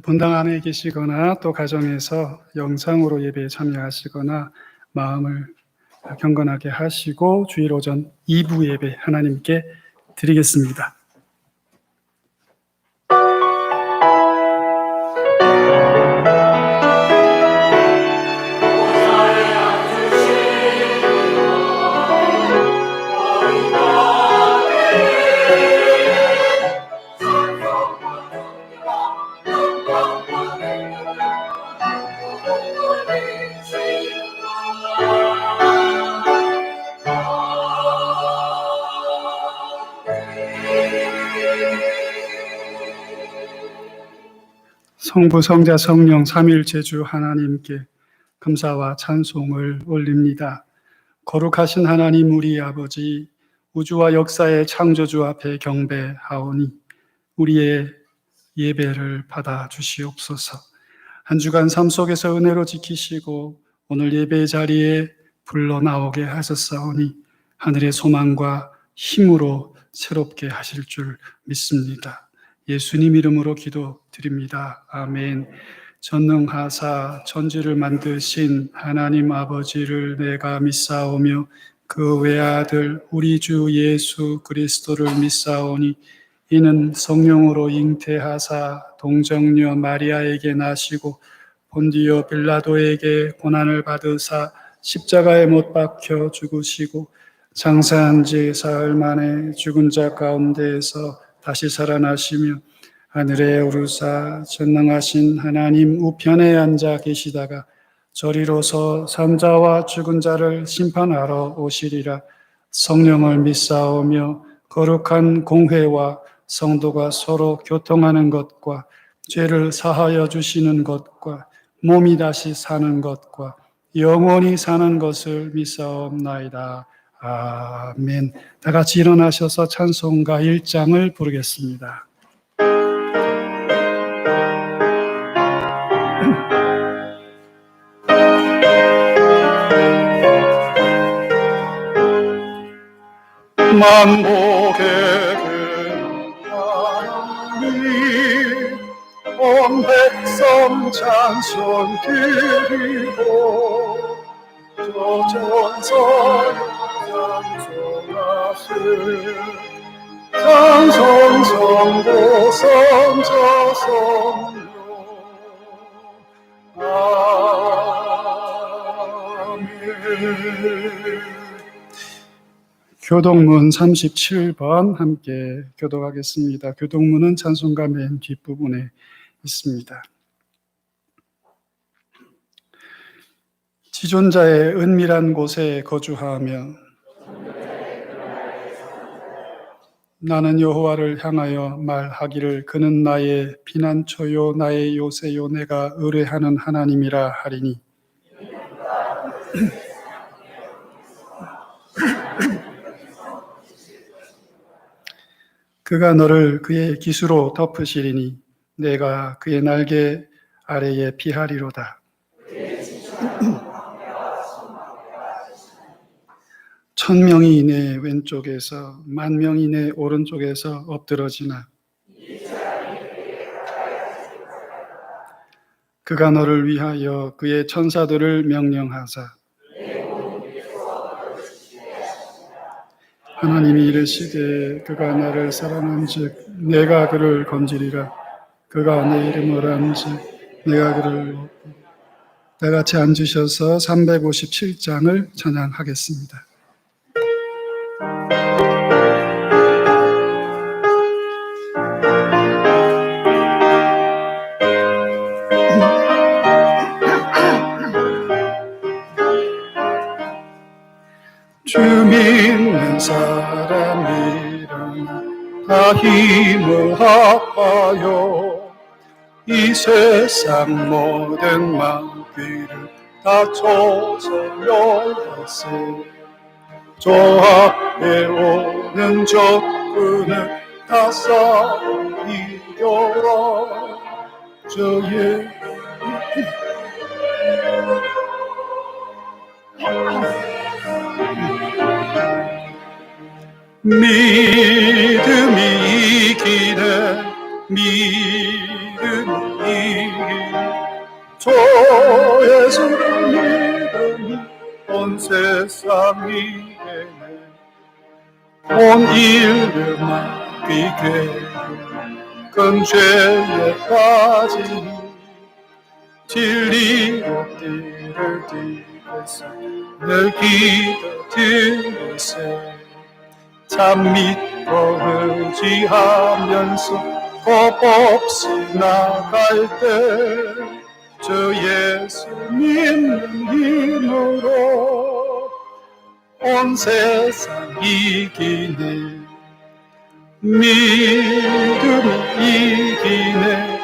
본당 안에 계시거나 또 가정에서 영상으로 예배에 참여하시거나 마음을 경건하게 하시고 주일 오전 2부 예배 하나님께 드리겠습니다. 성부, 성자, 성령, 삼위일체주 하나님께 감사와 찬송을 올립니다. 거룩하신 하나님 우리 아버지, 우주와 역사의 창조주 앞에 경배하오니 우리의 예배를 받아 주시옵소서. 한 주간 삶 속에서 은혜로 지키시고 오늘 예배 자리에 불러 나오게 하셨사오니 하늘의 소망과 힘으로 새롭게 하실 줄 믿습니다. 예수님 이름으로 기도드립니다. 아멘. 전능하사 천지를 만드신 하나님 아버지를 내가 믿사오며 그 외아들 우리 주 예수 그리스도를 믿사오니 이는 성령으로 잉태하사 동정녀 마리아에게 나시고 본디오 빌라도에게 고난을 받으사 십자가에 못 박혀 죽으시고 장사한 지 사흘 만에 죽은 자 가운데에서 다시 살아나시며 하늘에 오르사 전능하신 하나님 우편에 앉아 계시다가 저리로서 산자와 죽은 자를 심판하러 오시리라. 성령을 믿사오며 거룩한 공회와 성도가 서로 교통하는 것과 죄를 사하여 주시는 것과 몸이 다시 사는 것과 영원히 사는 것을 믿사옵나이다. 아멘. 다 같이 일어나셔서 찬송가 1장을 부르겠습니다. 만복의 하나님 온 백성 찬송 드리고 저 전선 찬송하세 찬송 성도 선자 성령 아멘. 교동문 37번 함께 교독하겠습니다. 교동문은 찬송가 맨 뒷부분에 있습니다. 지존자의 은밀한 곳에 거주하며 나는 여호와를 향하여 말하기를 그는 나의 피난처요 나의 요새요 내가 의뢰하는 하나님이라 하리니 그가 너를 그의 기수로 덮으시리니 내가 그의 날개 아래에 피하리로다. 천명이 내 왼쪽에서 만명이 내 오른쪽에서 엎드러지나 그가 너를 위하여 그의 천사들을 명령하사 하나님이 이르시되 그가 나를 사랑한즉 내가 그를 건지리라. 그가 내 이름을 안즉 내가 그를 다 같이 앉으셔서 357장을 찬양하겠습니다. 주 믿는 사람이란 다 힘을 합하여 이 세상 모든 마귀를 다 조절하세 저 앞에 오는 적군을 다 싸이겨라 저의 믿음이 이기네 믿음이 온 인류 마귀 큰 죄에 빠지니 진리로 띠를 띠겠소. 늘 기도드리세. 참 믿고 의지하면서 겁없이 나갈 때 주 예수 믿는 힘으로 온 세상 이기네. 믿음이 이기네.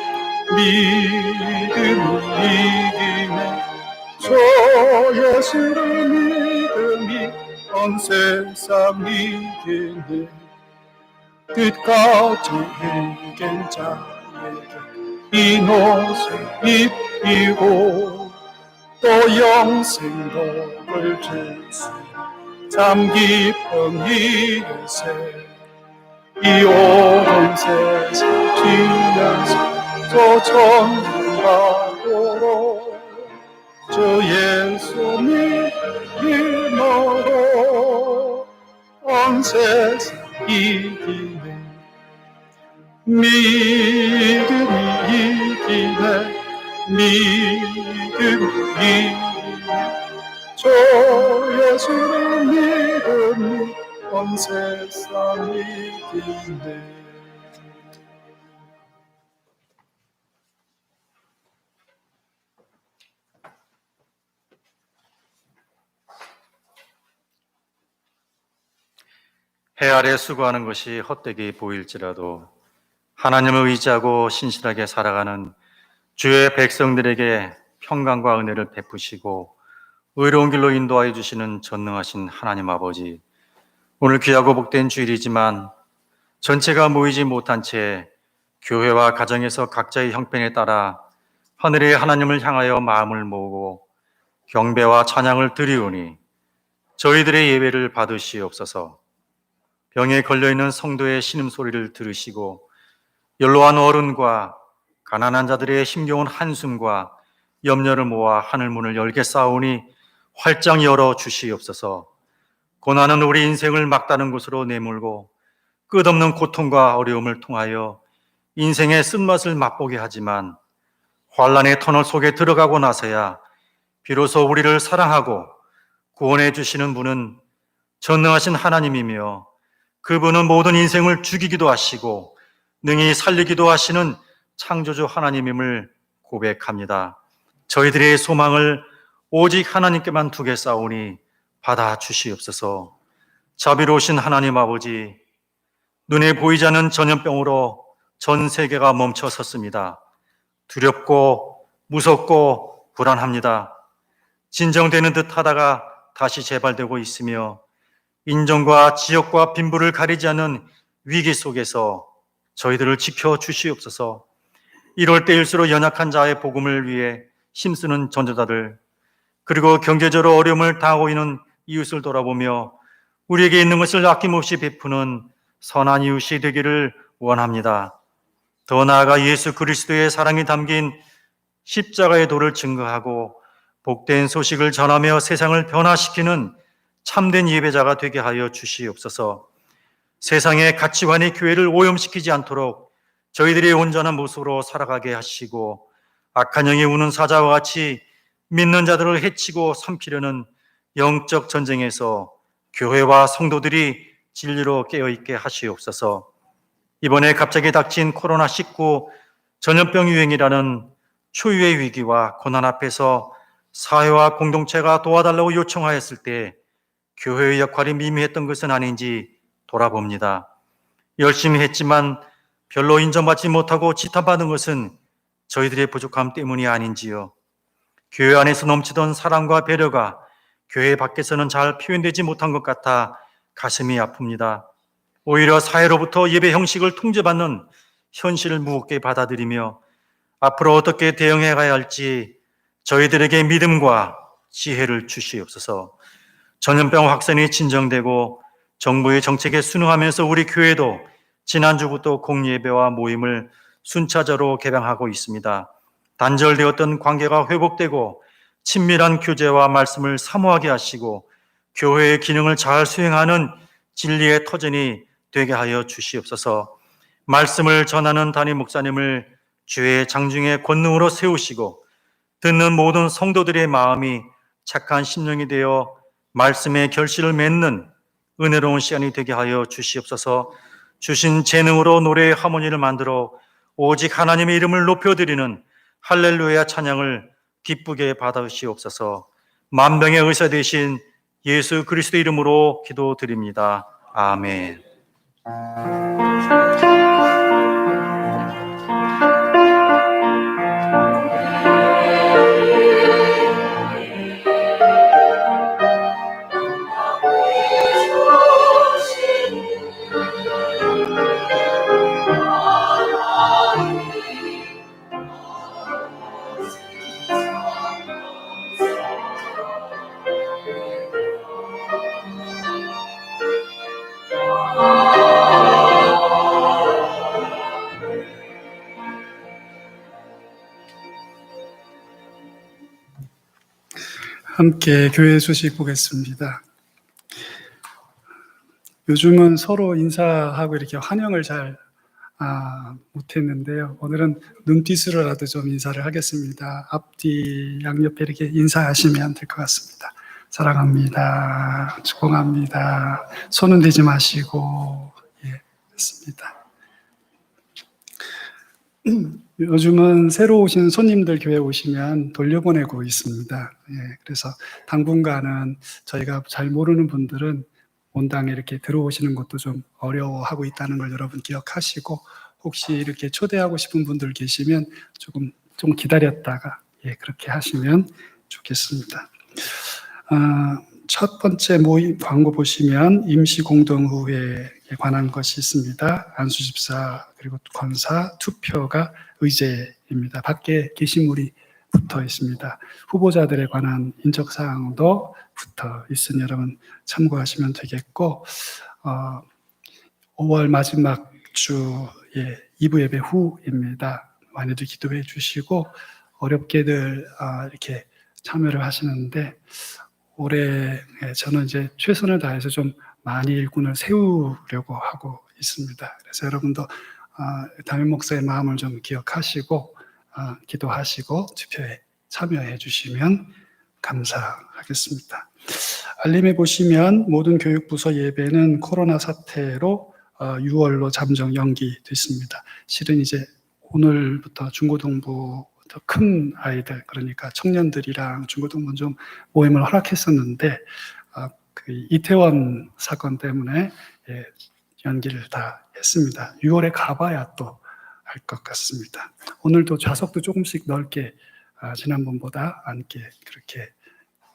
믿음이 이기네. 주 예수를 믿음이 온 세상 이기네. 끝까지 이긴 자에게 이 옷을 입히고 또 영생 복을 주시. 참 기쁜 일세. 이 온 세상 지면서 저 천국가도록 주 예수 믿음으로 온 세상 이기네. 믿음이 이기네. 믿음이 이기네. 주 예수를 믿음이 온 세상 이기네. 해 아래 수고하는 것이 헛되게 보일지라도 하나님을 의지하고 신실하게 살아가는 주의 백성들에게 평강과 은혜를 베푸시고 의로운 길로 인도하여 주시는 전능하신 하나님 아버지, 오늘 귀하고 복된 주일이지만 전체가 모이지 못한 채 교회와 가정에서 각자의 형편에 따라 하늘의 하나님을 향하여 마음을 모으고 경배와 찬양을 드리오니 저희들의 예배를 받으시옵소서. 병에 걸려있는 성도의 신음소리를 들으시고 연로한 어른과 가난한 자들의 힘겨운 한숨과 염려를 모아 하늘문을 열게 싸우니 활짝 열어 주시옵소서. 고난은 우리 인생을 막다른 곳으로 내몰고 끝없는 고통과 어려움을 통하여 인생의 쓴맛을 맛보게 하지만 환란의 터널 속에 들어가고 나서야 비로소 우리를 사랑하고 구원해 주시는 분은 전능하신 하나님이며 그분은 모든 인생을 죽이기도 하시고 능히 살리기도 하시는 창조주 하나님임을 고백합니다. 저희들의 소망을 오직 하나님께만 두겠사오니 받아 주시옵소서. 자비로우신 하나님 아버지, 눈에 보이지 않는 전염병으로 전 세계가 멈춰 섰습니다. 두렵고 무섭고 불안합니다. 진정되는 듯 하다가 다시 재발되고 있으며 인종과 지역과 빈부를 가리지 않는 위기 속에서 저희들을 지켜 주시옵소서. 이럴 때일수록 연약한 자의 복음을 위해 힘쓰는 전도자들, 그리고 경제적으로 어려움을 당하고 있는 이웃을 돌아보며 우리에게 있는 것을 아낌없이 베푸는 선한 이웃이 되기를 원합니다. 더 나아가 예수 그리스도의 사랑이 담긴 십자가의 도를 증거하고 복된 소식을 전하며 세상을 변화시키는 참된 예배자가 되게 하여 주시옵소서. 세상의 가치관이 교회를 오염시키지 않도록 저희들이 온전한 모습으로 살아가게 하시고 악한 영이 우는 사자와 같이 믿는 자들을 해치고 삼키려는 영적 전쟁에서 교회와 성도들이 진리로 깨어있게 하시옵소서. 이번에 갑자기 닥친 코로나19 전염병 유행이라는 초유의 위기와 고난 앞에서 사회와 공동체가 도와달라고 요청하였을 때 교회의 역할이 미미했던 것은 아닌지 돌아봅니다. 열심히 했지만 별로 인정받지 못하고 지탄받은 것은 저희들의 부족함 때문이 아닌지요. 교회 안에서 넘치던 사랑과 배려가 교회 밖에서는 잘 표현되지 못한 것 같아 가슴이 아픕니다. 오히려 사회로부터 예배 형식을 통제받는 현실을 무겁게 받아들이며 앞으로 어떻게 대응해 가야 할지 저희들에게 믿음과 지혜를 주시옵소서. 전염병 확산이 진정되고 정부의 정책에 순응하면서 우리 교회도 지난주부터 공예배와 모임을 순차적으로 개방하고 있습니다. 단절되었던 관계가 회복되고 친밀한 교제와 말씀을 사모하게 하시고 교회의 기능을 잘 수행하는 진리의 터전이 되게 하여 주시옵소서. 말씀을 전하는 담임 목사님을 주의 장중의 권능으로 세우시고 듣는 모든 성도들의 마음이 착한 심령이 되어 말씀의 결실을 맺는 은혜로운 시간이 되게 하여 주시옵소서. 주신 재능으로 노래의 하모니를 만들어 오직 하나님의 이름을 높여드리는 할렐루야 찬양을 기쁘게 받으시옵소서. 만병의 의사 되신 예수 그리스도 이름으로 기도드립니다. 아멘. 함께 교회 소식 보겠습니다. 요즘은 서로 인사하고 이렇게 환영을 잘 못했는데요. 오늘은 눈빛으로라도 좀 인사를 하겠습니다. 앞뒤 양옆에 이렇게 인사하시면 될 것 같습니다. 사랑합니다. 축복합니다. 손은 대지 마시고. 예, 됐습니다. 요즘은 새로 오신 손님들 교회 오시면 돌려보내고 있습니다. 예, 그래서 당분간은 저희가 잘 모르는 분들은 본당에 이렇게 들어오시는 것도 좀 어려워하고 있다는 걸 여러분 기억하시고, 혹시 이렇게 초대하고 싶은 분들 계시면 좀 기다렸다가 그렇게 하시면 좋겠습니다. 첫 번째 모임 광고 보시면 임시공동후회에 관한 것이 있습니다. 안수집사 그리고 권사 투표가 의제입니다. 밖에 게시물이 붙어 있습니다. 후보자들에 관한 인적사항도 붙어 있으니 여러분 참고하시면 되겠고, 5월 마지막 주에 2부 예배 후입니다. 많이들 기도해 주시고, 어렵게들 이렇게 참여를 하시는데, 올해 저는 이제 최선을 다해서 좀 많이 일꾼을 세우려고 하고 있습니다. 그래서 여러분도 담임 목사의 마음을 좀 기억하시고 기도하시고 투표에 참여해 주시면 감사하겠습니다. 알림에 보시면 모든 교육부서 예배는 코로나 사태로 6월로 잠정 연기됐습니다. 실은 이제 오늘부터 중고등부 더 큰 아이들, 그러니까 청년들이랑 중고등부 좀 모임을 허락했었는데 그 이태원 사건 때문에 연기를 다 했습니다. 6월에 가봐야 또 할 것 같습니다. 오늘도 좌석도 조금씩 넓게 지난번보다 앉게 그렇게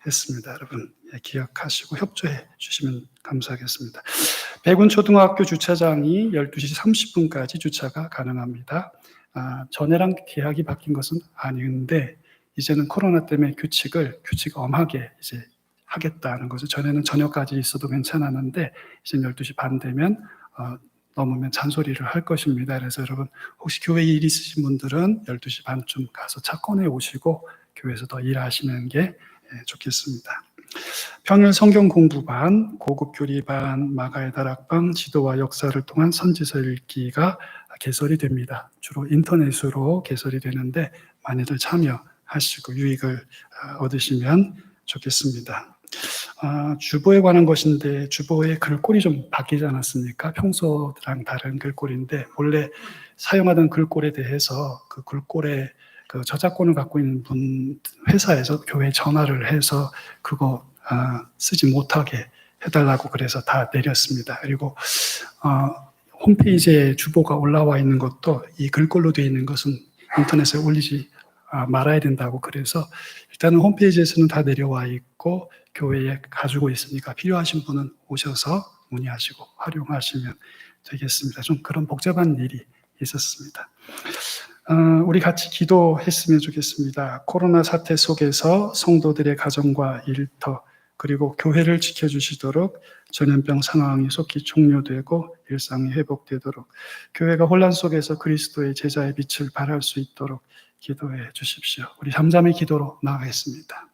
했습니다. 여러분 기억하시고 협조해 주시면 감사하겠습니다. 백운초등학교 주차장이 12시 30분까지 주차가 가능합니다. 전에랑 계약이 바뀐 것은 아닌데 이제는 코로나 때문에 규칙 엄하게 이제 하겠다는 거죠. 전에는 저녁까지 있어도 괜찮았는데 이제 12시 반 되면 넘으면 잔소리를 할 것입니다. 그래서 여러분 혹시 교회 일 있으신 분들은 12시 반쯤 가서 차 꺼내 오시고 교회에서 더 일하시는 게 좋겠습니다. 평일 성경 공부반, 고급 교리반, 마가의 다락방, 지도와 역사를 통한 선지서 읽기가 개설이 됩니다. 주로 인터넷으로 개설이 되는데 많이들 참여하시고 유익을 얻으시면 좋겠습니다. 주보에 관한 것인데 주보의 글꼴이 좀 바뀌지 않았습니까? 평소랑 다른 글꼴인데 원래 사용하던 글꼴에 대해서 그 글꼴에 그 저작권을 갖고 있는 분 회사에서 교회에 전화를 해서 그거 쓰지 못하게 해달라고 그래서 다 내렸습니다. 그리고 홈페이지에 주보가 올라와 있는 것도 이 글꼴로 되어 있는 것은 인터넷에 올리지 말아야 된다고 그래서 일단은 홈페이지에서는 다 내려와 있고 교회에 가지고 있으니까 필요하신 분은 오셔서 문의하시고 활용하시면 되겠습니다. 좀 그런 복잡한 일이 있었습니다. 우리 같이 기도했으면 좋겠습니다. 코로나 사태 속에서 성도들의 가정과 일터 그리고 교회를 지켜주시도록 전염병 상황이 속히 종료되고 일상이 회복되도록 교회가 혼란 속에서 그리스도의 제자의 빛을 발할 수 있도록 기도해 주십시오. 우리 잠잠의 기도로 나아가겠습니다.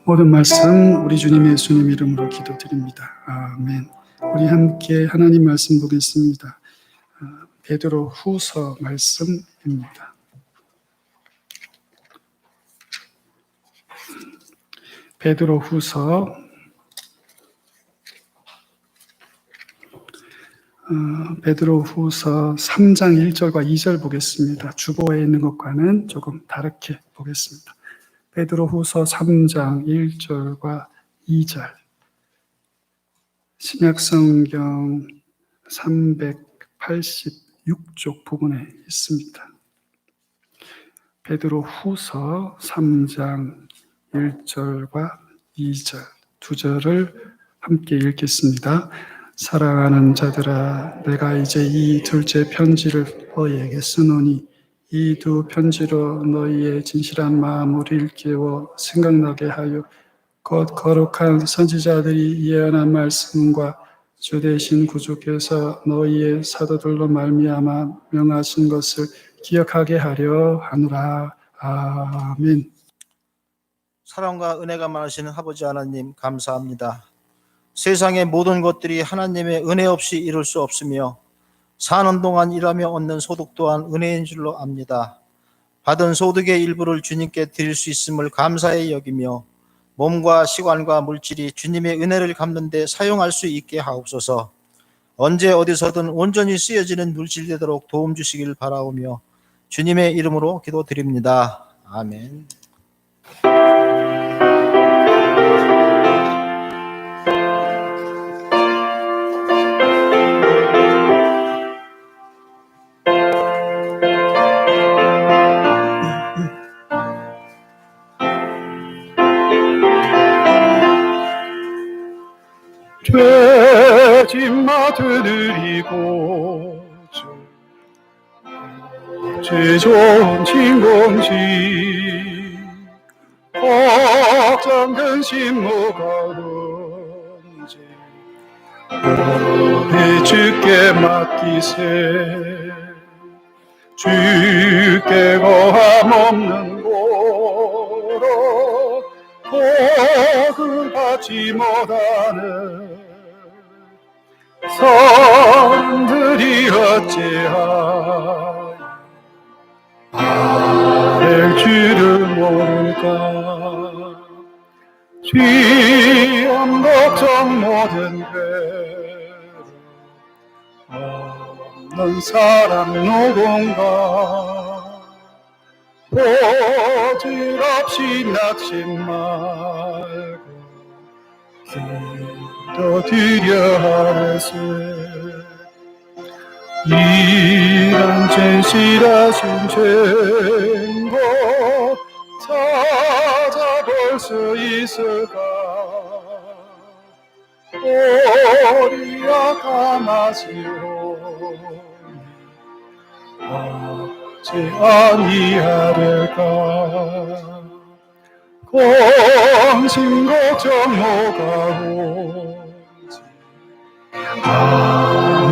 모든 말씀 우리 주님 예수님 이름으로 기도드립니다. 아멘. 우리 함께 하나님 말씀 보겠습니다. 베드로 후서 말씀입니다. 베드로 후서 3장 1절과 2절 보겠습니다. 주보에 있는 것과는 조금 다르게 보겠습니다. 베드로 후서 3장 1절과 2절. 신약성경 386쪽 부분에 있습니다. 베드로 후서 3장 1절과 2절, 두 절을 함께 읽겠습니다. 사랑하는 자들아, 내가 이제 이 둘째 편지를 너희에게 쓰노니 이 두 편지로 너희의 진실한 마음을 일깨워 생각나게 하여 곧 거룩한 선지자들이 예언한 말씀과 주 되신 구주께서 너희의 사도들로 말미암아 명하신 것을 기억하게 하려 하노라. 아멘. 사랑과 은혜가 많으신 아버지 하나님 감사합니다. 세상의 모든 것들이 하나님의 은혜 없이 이룰 수 없으며 사는 동안 일하며 얻는 소득 또한 은혜인 줄로 압니다. 받은 소득의 일부를 주님께 드릴 수 있음을 감사히 여기며 몸과 시간과 물질이 주님의 은혜를 갚는 데 사용할 수 있게 하옵소서. 언제 어디서든 온전히 쓰여지는 물질 되도록 도움 주시길 바라오며 주님의 이름으로 기도드립니다. 아멘. 죄짐마 드리고 죄 좋은 진공식 걱정 근심 무거운지 우리 주께 맡기세. 주께 거함 없는 고로 복을 받지 못하는 사람들이 어찌하여 아랠 줄을 모를까. 죄악 걱정 모든 괴로움 없는 사람 누군가. 보질없이 낙심 말고 기도드려 하래세. 이런 진실하신 증거 찾아볼 수 있을까. 우리 악함하시오니 어찌 아니하려까. 공심 걱정 뭐가 오지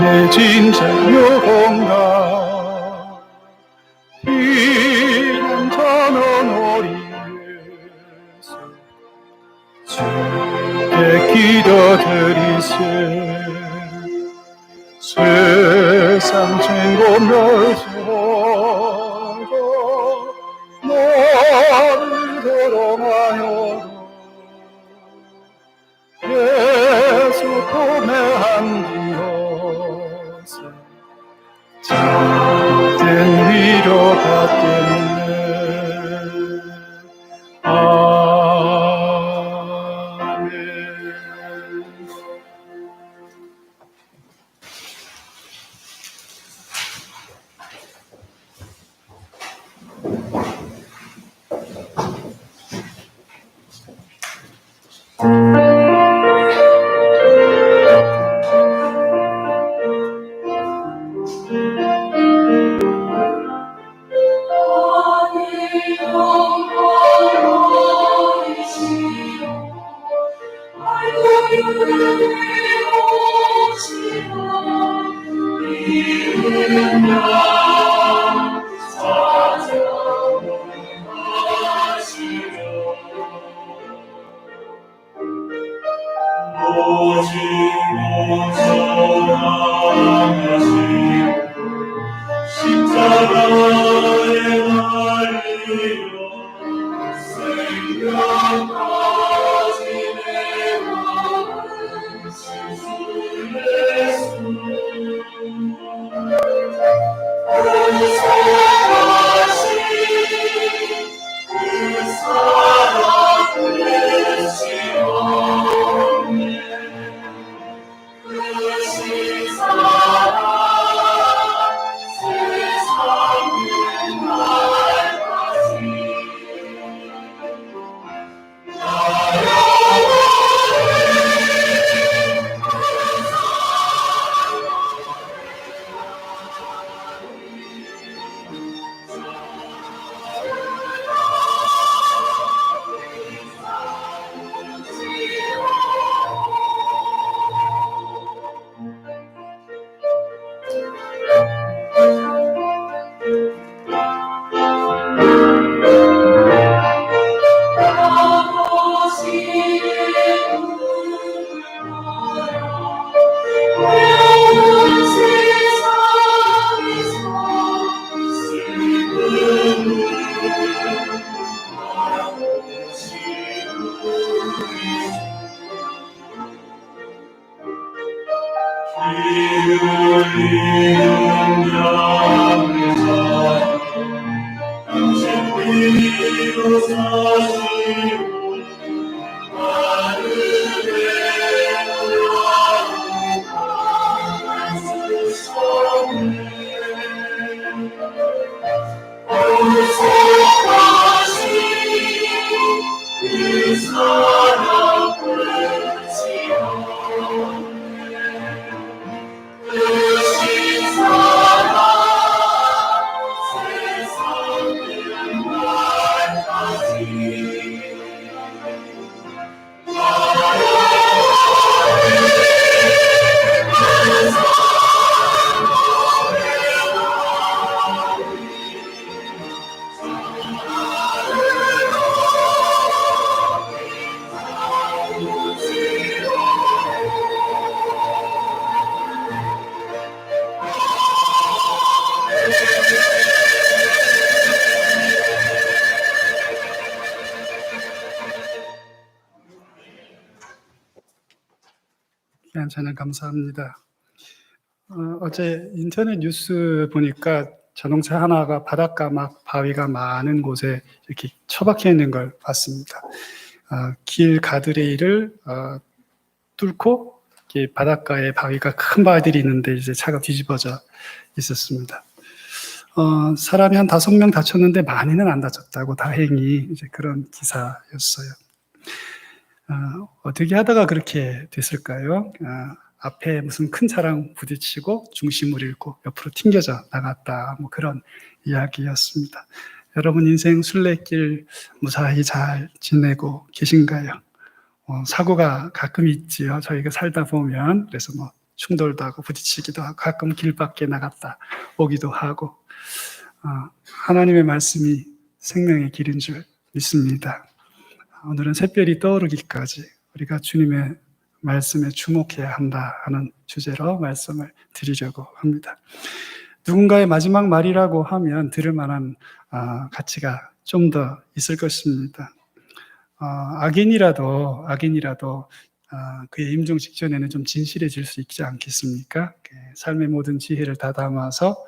내 진짜 누군가. 피난 전원 우리 예수 주께 기도드리세. 세상 친구 멸시하고 너를 도롱하여도 귀한 찬양 감사합니다. 어제 인터넷 뉴스 보니까 자동차 하나가 바닷가 막 바위가 많은 곳에 이렇게 처박혀 있는 걸 봤습니다. 길 가드레일을 뚫고 이렇게 바닷가에 바위가 큰 바위들이 있는데 이제 차가 뒤집어져 있었습니다. 사람이 한 5명 다쳤는데 많이는 안 다쳤다고 다행히 이제 그런 기사였어요. 어떻게 하다가 그렇게 됐을까요? 앞에 무슨 큰 차랑 부딪히고 중심을 잃고 옆으로 튕겨져 나갔다. 뭐 그런 이야기였습니다. 여러분 인생 순례길 무사히 잘 지내고 계신가요? 사고가 가끔 있지요. 저희가 살다 보면 그래서 뭐 충돌도 하고 부딪히기도 하고 가끔 길 밖에 나갔다 오기도 하고 하나님의 말씀이 생명의 길인 줄 믿습니다. 오늘은 샛별이 떠오르기까지 우리가 주님의 말씀에 주목해야 한다 하는 주제로 말씀을 드리려고 합니다. 누군가의 마지막 말이라고 하면 들을 만한 가치가 좀 더 있을 것입니다. 악인이라도 그의 임종 직전에는 좀 진실해질 수 있지 않겠습니까? 삶의 모든 지혜를 다 담아서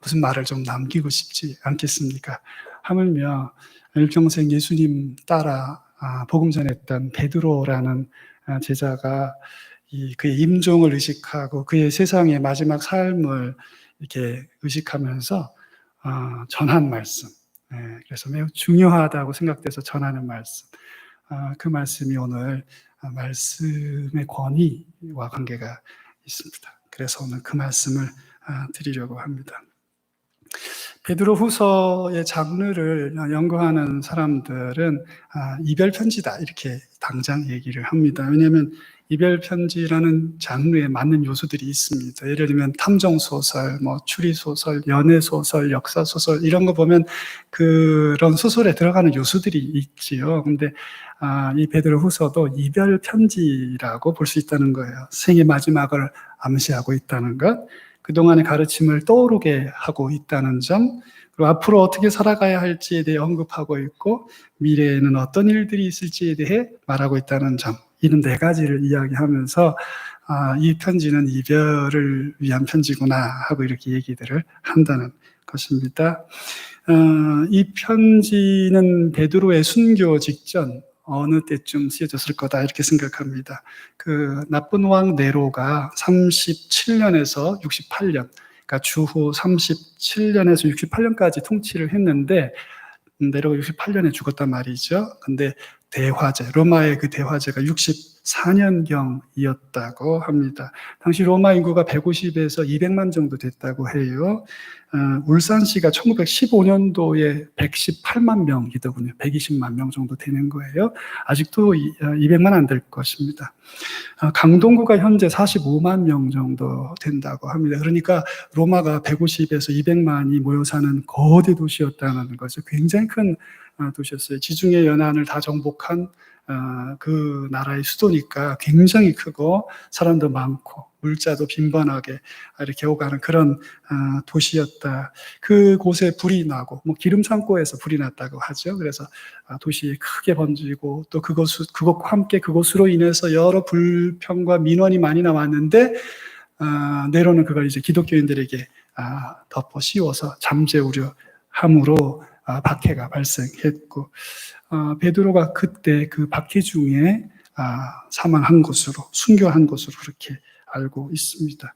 무슨 말을 좀 남기고 싶지 않겠습니까? 하물며 일평생 예수님 따라 복음 전했던 베드로라는 제자가 그의 임종을 의식하고 그의 세상의 마지막 삶을 이렇게 의식하면서 전한 말씀, 그래서 매우 중요하다고 생각돼서 전하는 말씀, 그 말씀이 오늘 말씀의 권위와 관계가 있습니다. 그래서 오늘 그 말씀을 드리려고 합니다. 베드로 후서의 장르를 연구하는 사람들은 이별 편지다 이렇게 당장 얘기를 합니다. 왜냐하면 이별 편지라는 장르에 맞는 요소들이 있습니다. 예를 들면 탐정 소설, 추리 소설, 연애 소설, 역사 소설 이런 거 보면 그런 소설에 들어가는 요소들이 있지요. 근데 이 베드로 후서도 이별 편지라고 볼 수 있다는 거예요. 생의 마지막을 암시하고 있다는 것. 그동안의 가르침을 떠오르게 하고 있다는 점, 그리고 앞으로 어떻게 살아가야 할지에 대해 언급하고 있고 미래에는 어떤 일들이 있을지에 대해 말하고 있다는 점, 이런 네 가지를 이야기하면서 이 편지는 이별을 위한 편지구나 하고 이렇게 얘기들을 한다는 것입니다. 이 편지는 베드로의 순교 직전 어느 때쯤 쓰여졌을 거다 이렇게 생각합니다. 그 나쁜 왕 네로가 37년에서 68년, 그러니까 주후 37년에서 68년까지 통치를 했는데 네로가 68년에 죽었단 말이죠. 근데 대화제, 로마의 그 대화제가 64년경이었다고 합니다. 당시 로마 인구가 150에서 200만 정도 됐다고 해요. 울산시가 1915년도에 118만 명이더군요. 120만 명 정도 되는 거예요. 아직도 200만 안 될 것입니다. 강동구가 현재 45만 명 정도 된다고 합니다. 그러니까 로마가 150에서 200만이 모여 사는 거대 도시였다는 거죠. 굉장히 큰 도시였어요. 지중해 연안을 다 정복한 그 나라의 수도니까 굉장히 크고 사람도 많고 물자도 빈번하게 이렇게 오가는 그런 도시였다. 그곳에 불이 나고 기름 창고에서 불이 났다고 하죠. 그래서 도시에 크게 번지고 또 그것과 함께 그곳으로 인해서 여러 불평과 민원이 많이 나왔는데 네로는 그걸 이제 기독교인들에게 덮어 씌워서 잠재우려 함으로 박해가 발생했고 베드로가 그때 그 박해 중에 사망한 것으로 순교한 것으로 그렇게 알고 있습니다.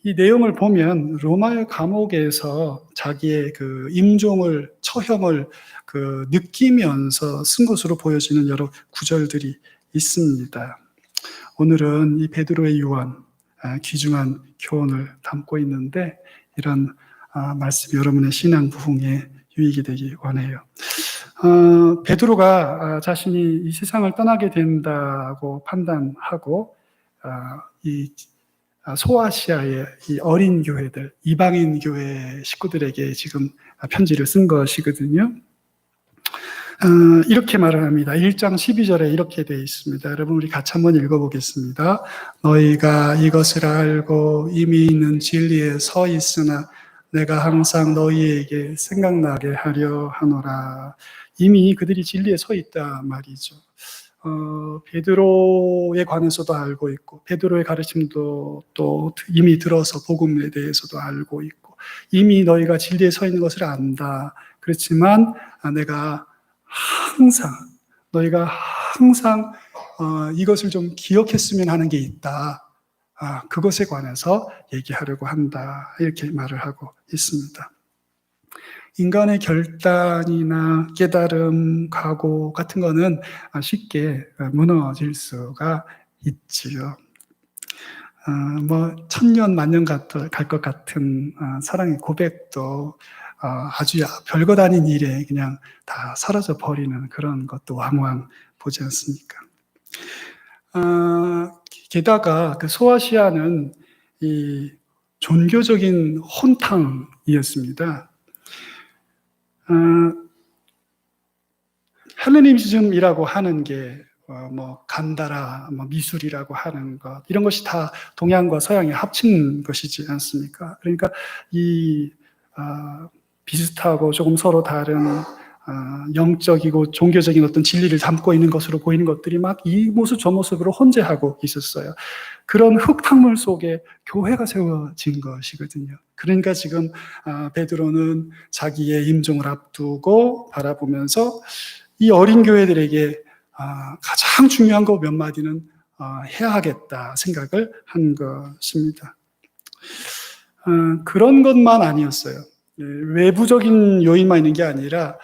이 내용을 보면 로마의 감옥에서 자기의 그 임종을 처형을 느끼면서 쓴 것으로 보여지는 여러 구절들이 있습니다. 오늘은 이 베드로의 유언, 귀중한 교훈을 담고 있는데 이런 말씀이 여러분의 신앙 부흥에 유익이 되기 원해요. 베드로가 자신이 이 세상을 떠나게 된다고 판단하고 이 소아시아의 이 어린 교회들, 이방인 교회 식구들에게 지금 편지를 쓴 것이거든요. 이렇게 말을 합니다. 1장 12절에 이렇게 되어 있습니다. 여러분 우리 같이 한번 읽어보겠습니다. 너희가 이것을 알고 이미 있는 진리에 서 있으나 내가 항상 너희에게 생각나게 하려 하노라. 이미 그들이 진리에 서 있다 말이죠. 베드로에 관해서도 알고 있고 베드로의 가르침도 또 이미 들어서 복음에 대해서도 알고 있고 이미 너희가 진리에 서 있는 것을 안다. 그렇지만 내가 너희가 항상 이것을 좀 기억했으면 하는 게 있다. 그것에 관해서 얘기하려고 한다. 이렇게 말을 하고 있습니다. 인간의 결단이나 깨달음, 각오 같은 거는 쉽게 무너질 수가 있지요. 천년 만년 갈 것 같은 사랑의 고백도 아주 별것 아닌 일에 그냥 다 사라져 버리는 그런 것도 왕왕 보지 않습니까? 게다가 그 소아시아는 이 종교적인 혼탕이었습니다. 헬레니즘이라고 하는 게 간다라, 미술이라고 하는 것 이런 것이 다 동양과 서양이 합친 것이지 않습니까? 그러니까 이 비슷하고 조금 서로 다른 영적이고 종교적인 어떤 진리를 담고 있는 것으로 보이는 것들이 막 이 모습 저 모습으로 혼재하고 있었어요. 그런 흙탕물 속에 교회가 세워진 것이거든요. 그러니까 지금 베드로는 자기의 임종을 앞두고 바라보면서 이 어린 교회들에게 가장 중요한 거 몇 마디는 해야 하겠다 생각을 한 것입니다. 그런 것만 아니었어요. 외부적인 요인만 있는 게 아니라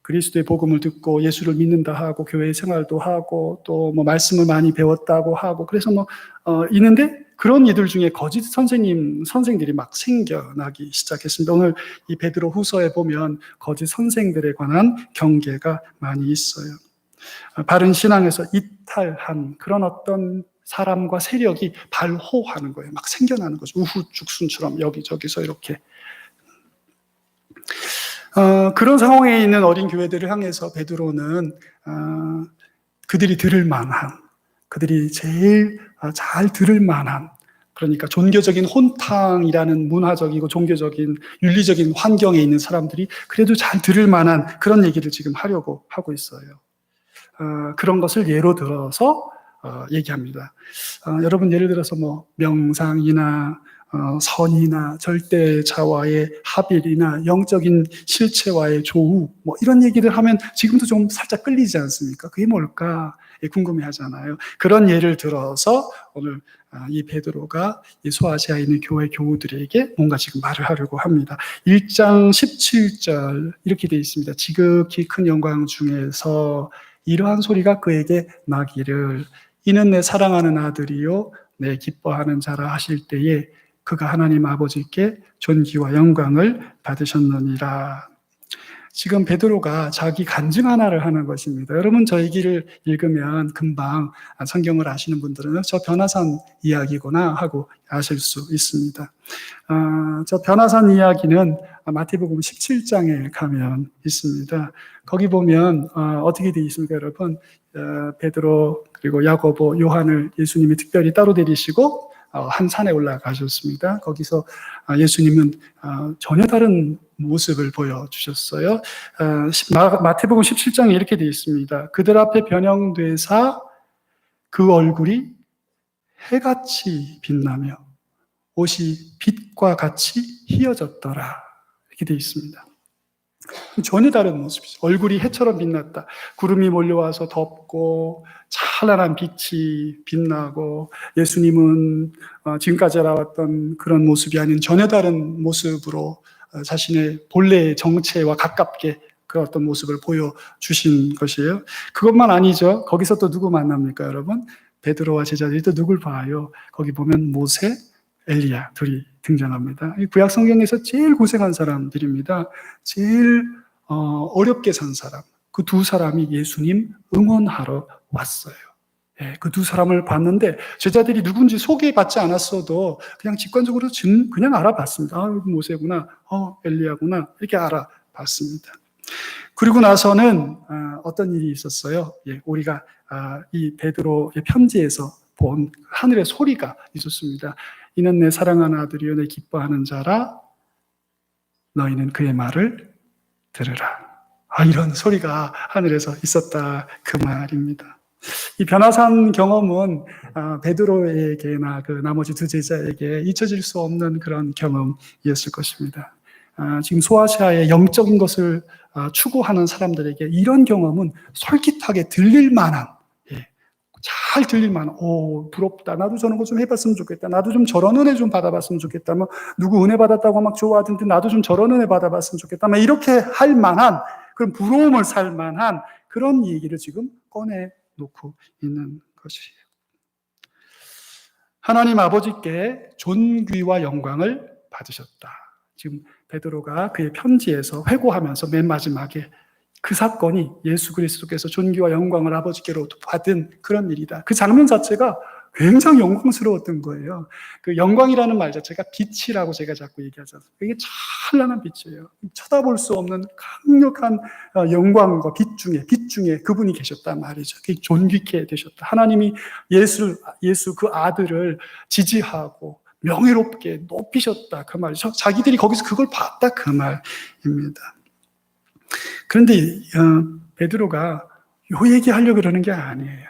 그리스도의 복음을 듣고 예수를 믿는다 하고 교회 생활도 하고 또 뭐 말씀을 많이 배웠다고 하고 그래서 있는데 그런 이들 중에 거짓 선생들이 막 생겨나기 시작했습니다. 오늘 이 베드로 후서에 보면 거짓 선생들에 관한 경계가 많이 있어요. 바른 신앙에서 이탈한 그런 어떤 사람과 세력이 발호하는 거예요. 막 생겨나는 거죠. 우후죽순처럼 여기저기서 이렇게. 그런 상황에 있는 어린 교회들을 향해서 베드로는 그들이 들을 만한, 그들이 제일 잘 들을 만한, 그러니까 종교적인 혼탕이라는 문화적이고 종교적인 윤리적인 환경에 있는 사람들이 그래도 잘 들을 만한 그런 얘기를 지금 하려고 하고 있어요. 그런 것을 예로 들어서 얘기합니다. 여러분 예를 들어서 뭐 명상이나 선이나 절대자와의 합일이나 영적인 실체와의 조우 뭐 이런 얘기를 하면 지금도 좀 살짝 끌리지 않습니까? 그게 뭘까 궁금해하잖아요. 그런 예를 들어서 오늘 이 베드로가 이 소아시아에 있는 교회 교우들에게 뭔가 지금 말을 하려고 합니다. 1장 17절 이렇게 되어 있습니다. 지극히 큰 영광 중에서 이러한 소리가 그에게 나기를 이는 내 사랑하는 아들이요 내 기뻐하는 자라 하실 때에 그가 하나님 아버지께 존귀와 영광을 받으셨느니라. 지금 베드로가 자기 간증 하나를 하는 것입니다. 여러분 저 얘기를 읽으면 금방 성경을 아시는 분들은 저 변화산 이야기구나 하고 아실 수 있습니다. 저 변화산 이야기는 마태복음 17장에 가면 있습니다. 거기 보면 어떻게 되어 있습니까, 여러분? 베드로 그리고 야고보, 요한을 예수님이 특별히 따로 데리시고 한 산에 올라가셨습니다. 거기서 예수님은 전혀 다른 모습을 보여주셨어요. 마태복음 17장에 이렇게 되어 있습니다. 그들 앞에 변형되사 그 얼굴이 해같이 빛나며 옷이 빛과 같이 희어졌더라. 이렇게 되어 있습니다. 전혀 다른 모습이죠. 얼굴이 해처럼 빛났다. 구름이 몰려와서 덮고 찬란한 빛이 빛나고 예수님은 지금까지 알아왔던 그런 모습이 아닌 전혀 다른 모습으로 자신의 본래의 정체와 가깝게 그 어떤 모습을 보여주신 것이에요. 그것만 아니죠. 거기서 또 누구 만납니까, 여러분? 베드로와 제자들이 또 누굴 봐요? 거기 보면 모세, 엘리야 둘이 등장합니다. 이 구약 성경에서 제일 고생한 사람들입니다. 제일 어렵게 산 사람. 그 두 사람이 예수님 응원하러 왔어요. 그 두 사람을 봤는데 제자들이 누군지 소개받지 않았어도 그냥 직관적으로 그냥 알아봤습니다. 모세구나, 엘리야구나 이렇게 알아봤습니다. 그리고 나서는 어떤 일이 있었어요? 우리가 이 베드로의 편지에서 본 하늘의 소리가 있었습니다. 이는 내 사랑하는 아들이요 내 기뻐하는 자라 너희는 그의 말을 들으라. 이런 소리가 하늘에서 있었다 그 말입니다. 이 변화산 경험은 베드로에게나 그 나머지 두 제자에게 잊혀질 수 없는 그런 경험이었을 것입니다. 지금 소아시아의 영적인 것을 추구하는 사람들에게 이런 경험은 솔깃하게 들릴 만한, 잘 들릴 만한, 부럽다. 나도 저런 거 좀 해봤으면 좋겠다. 나도 좀 저런 은혜 좀 받아봤으면 좋겠다. 뭐 누구 은혜 받았다고 막 좋아하던데 나도 좀 저런 은혜 받아봤으면 좋겠다. 막 이렇게 할 만한 그런 부러움을 살 만한 그런 얘기를 지금 꺼내놓고 있는 것이에요. 하나님 아버지께 존귀와 영광을 받으셨다. 지금 베드로가 그의 편지에서 회고하면서 맨 마지막에 그 사건이 예수 그리스도께서 존귀와 영광을 아버지께로부터 받은 그런 일이다. 그 장면 자체가 굉장히 영광스러웠던 거예요. 그 영광이라는 말 자체가 빛이라고 제가 자꾸 얘기하잖아요. 이게 찬란한 빛이에요. 쳐다볼 수 없는 강력한 영광과 빛 중에 그분이 계셨단 말이죠. 그게 존귀케 되셨다. 하나님이 예수 그 아들을 지지하고 명예롭게 높이셨다. 그 말이죠. 자기들이 거기서 그걸 봤다. 그 말입니다. 그런데 베드로가 이 얘기하려고 그러는 게 아니에요.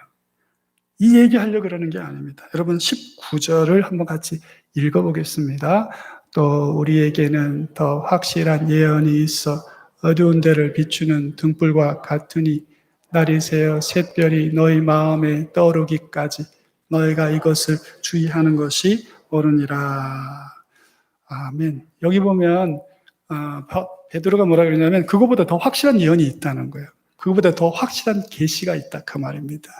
이 얘기하려고 그러는 게 아닙니다. 여러분 19절을 한번 같이 읽어보겠습니다. 또 우리에게는 더 확실한 예언이 있어 어두운 데를 비추는 등불과 같으니 날이 새어 샛별이 너희 마음에 떠오르기까지 너희가 이것을 주의하는 것이 옳으니라. 아멘. 여기 보면 베드로가 뭐라 그러냐면 그거보다 더 확실한 예언이 있다는 거예요. 그거보다 더 확실한 계시가 있다 그 말입니다.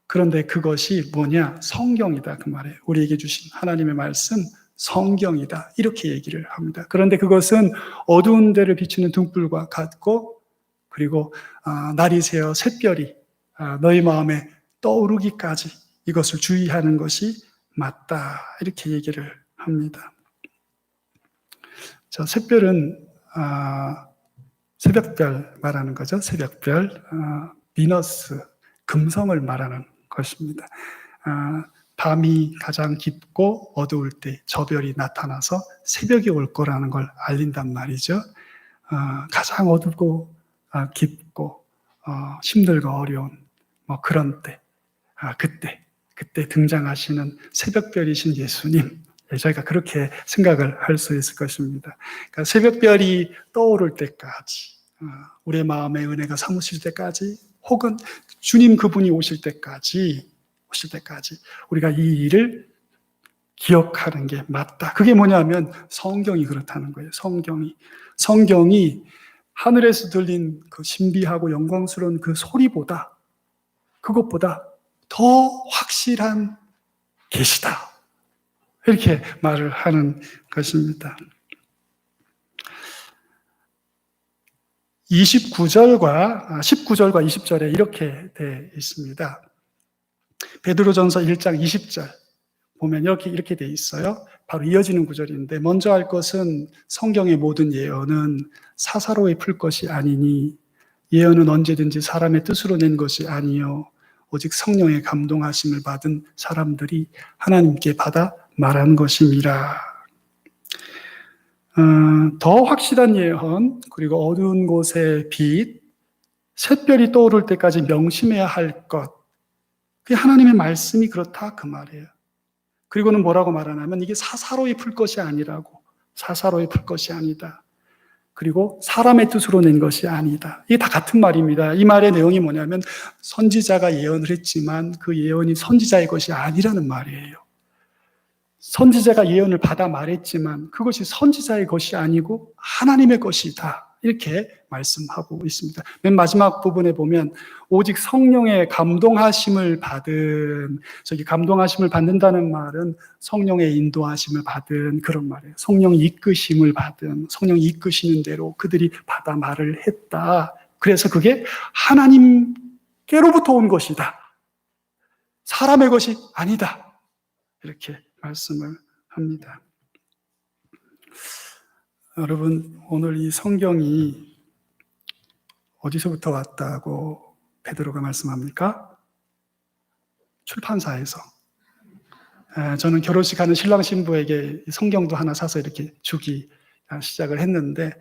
그런데 그것이 뭐냐? 성경이다 그 말이에요. 우리에게 주신 하나님의 말씀 성경이다 이렇게 얘기를 합니다. 그런데 그것은 어두운 데를 비추는 등불과 같고 그리고 날이 새어 샛별이 너희 마음에 떠오르기까지 이것을 주의하는 것이 맞다 이렇게 얘기를 합니다. 저 샛별은 새벽별 말하는 거죠. 새벽별, 비너스, 금성을 말하는 것입니다. 밤이 가장 깊고 어두울 때 저 별이 나타나서 새벽이 올 거라는 걸 알린단 말이죠. 가장 어둡고 깊고 힘들고 어려운 그런 때, 그때 등장하시는 새벽별이신 예수님, 저희가 그렇게 생각을 할 수 있을 것입니다. 그러니까 새벽별이 떠오를 때까지, 우리의 마음의 은혜가 사무칠 때까지, 혹은 주님 그분이 오실 때까지 우리가 이 일을 기억하는 게 맞다. 그게 뭐냐면 성경이 그렇다는 거예요. 성경이 하늘에서 들린 그 신비하고 영광스러운 그 소리보다 그것보다 더 확실한 계시다. 이렇게 말을 하는 것입니다. 19절과 20절에 이렇게 되어 있습니다. 베드로전서 1장 20절 보면 이렇게 되어 있어요. 바로 이어지는 구절인데 먼저 할 것은 성경의 모든 예언은 사사로이 풀 것이 아니니 예언은 언제든지 사람의 뜻으로 낸 것이 아니요 오직 성령의 감동하심을 받은 사람들이 하나님께 받아 말한 것임이라. 더 확실한 예언, 그리고 어두운 곳의 빛, 샛별이 떠오를 때까지 명심해야 할 것, 그게 하나님의 말씀이 그렇다 그 말이에요. 그리고는 뭐라고 말하냐면 이게 사사로이 풀 것이 아니라고, 사사로이 풀 것이 아니다. 그리고 사람의 뜻으로 낸 것이 아니다. 이게 다 같은 말입니다. 이 말의 내용이 뭐냐면 선지자가 예언을 했지만 그 예언이 선지자의 것이 아니라는 말이에요. 선지자가 예언을 받아 말했지만 그것이 선지자의 것이 아니고 하나님의 것이다. 이렇게 말씀하고 있습니다. 맨 마지막 부분에 보면 오직 성령의 감동하심을 받은, 저기 감동하심을 받는다는 말은 성령의 인도하심을 받은 그런 말이에요. 성령이 이끄심을 받은, 성령이 이끄시는 대로 그들이 받아 말을 했다. 그래서 그게 하나님께로부터 온 것이다. 사람의 것이 아니다. 이렇게 말씀을 합니다. 여러분, 오늘 이 성경이 어디서부터 왔다고 베드로가 말씀합니까? 출판사에서. 저는 결혼식 하는 신랑 신부에게 성경도 하나 사서 이렇게 주기 시작을 했는데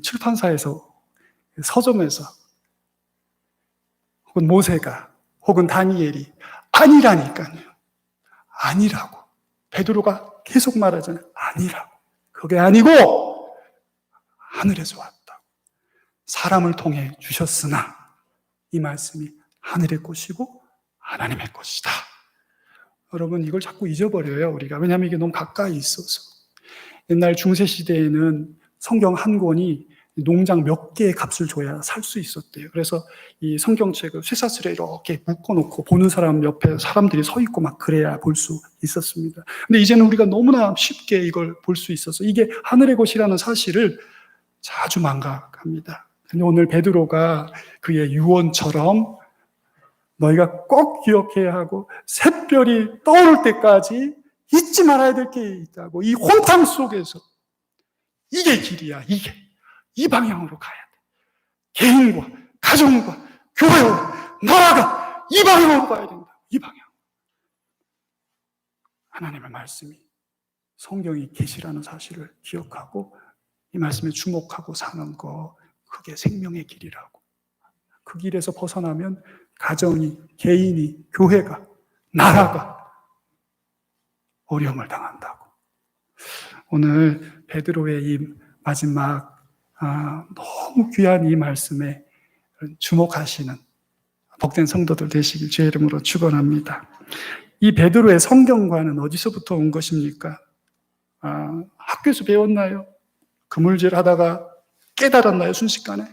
출판사에서, 서점에서, 혹은 모세가, 혹은 다니엘이 아니라니까요. 아니라고. 베드로가 계속 말하잖아요. 아니라고. 그게 아니고 하늘에서 왔다고. 사람을 통해 주셨으나 이 말씀이 하늘의 것이고 하나님의 것이다. 여러분 이걸 자꾸 잊어버려요 우리가. 왜냐하면 이게 너무 가까이 있어서. 옛날 중세시대에는 성경 한 권이 농장 몇 개의 값을 줘야 살 수 있었대요. 그래서 이 성경책을 쇠사슬에 이렇게 묶어놓고 보는 사람 옆에 사람들이 서 있고 막 그래야 볼 수 있었습니다. 근데 이제는 우리가 너무나 쉽게 이걸 볼 수 있어서 이게 하늘의 것이라는 사실을 자주 망각합니다. 근데 오늘 베드로가 그의 유언처럼 너희가 꼭 기억해야 하고 샛별이 떠오를 때까지 잊지 말아야 될 게 있다고. 이 혼탕 속에서 이게 길이야. 이 방향으로 가야 돼. 개인과 가정과 교회와 나라가 이 방향으로 가야 된다. 이 방향. 하나님의 말씀이 성경이 계시라는 사실을 기억하고 이 말씀에 주목하고 사는 거, 그게 생명의 길이라고. 그 길에서 벗어나면 가정이, 개인이, 교회가, 나라가 어려움을 당한다고. 오늘 베드로의 이 마지막 너무 귀한 이 말씀에 주목하시는 복된 성도들 되시길 주의 이름으로 축원합니다. 이 베드로의 성경관은 어디서부터 온 것입니까? 학교에서 배웠나요? 그물질 하다가 깨달았나요, 순식간에?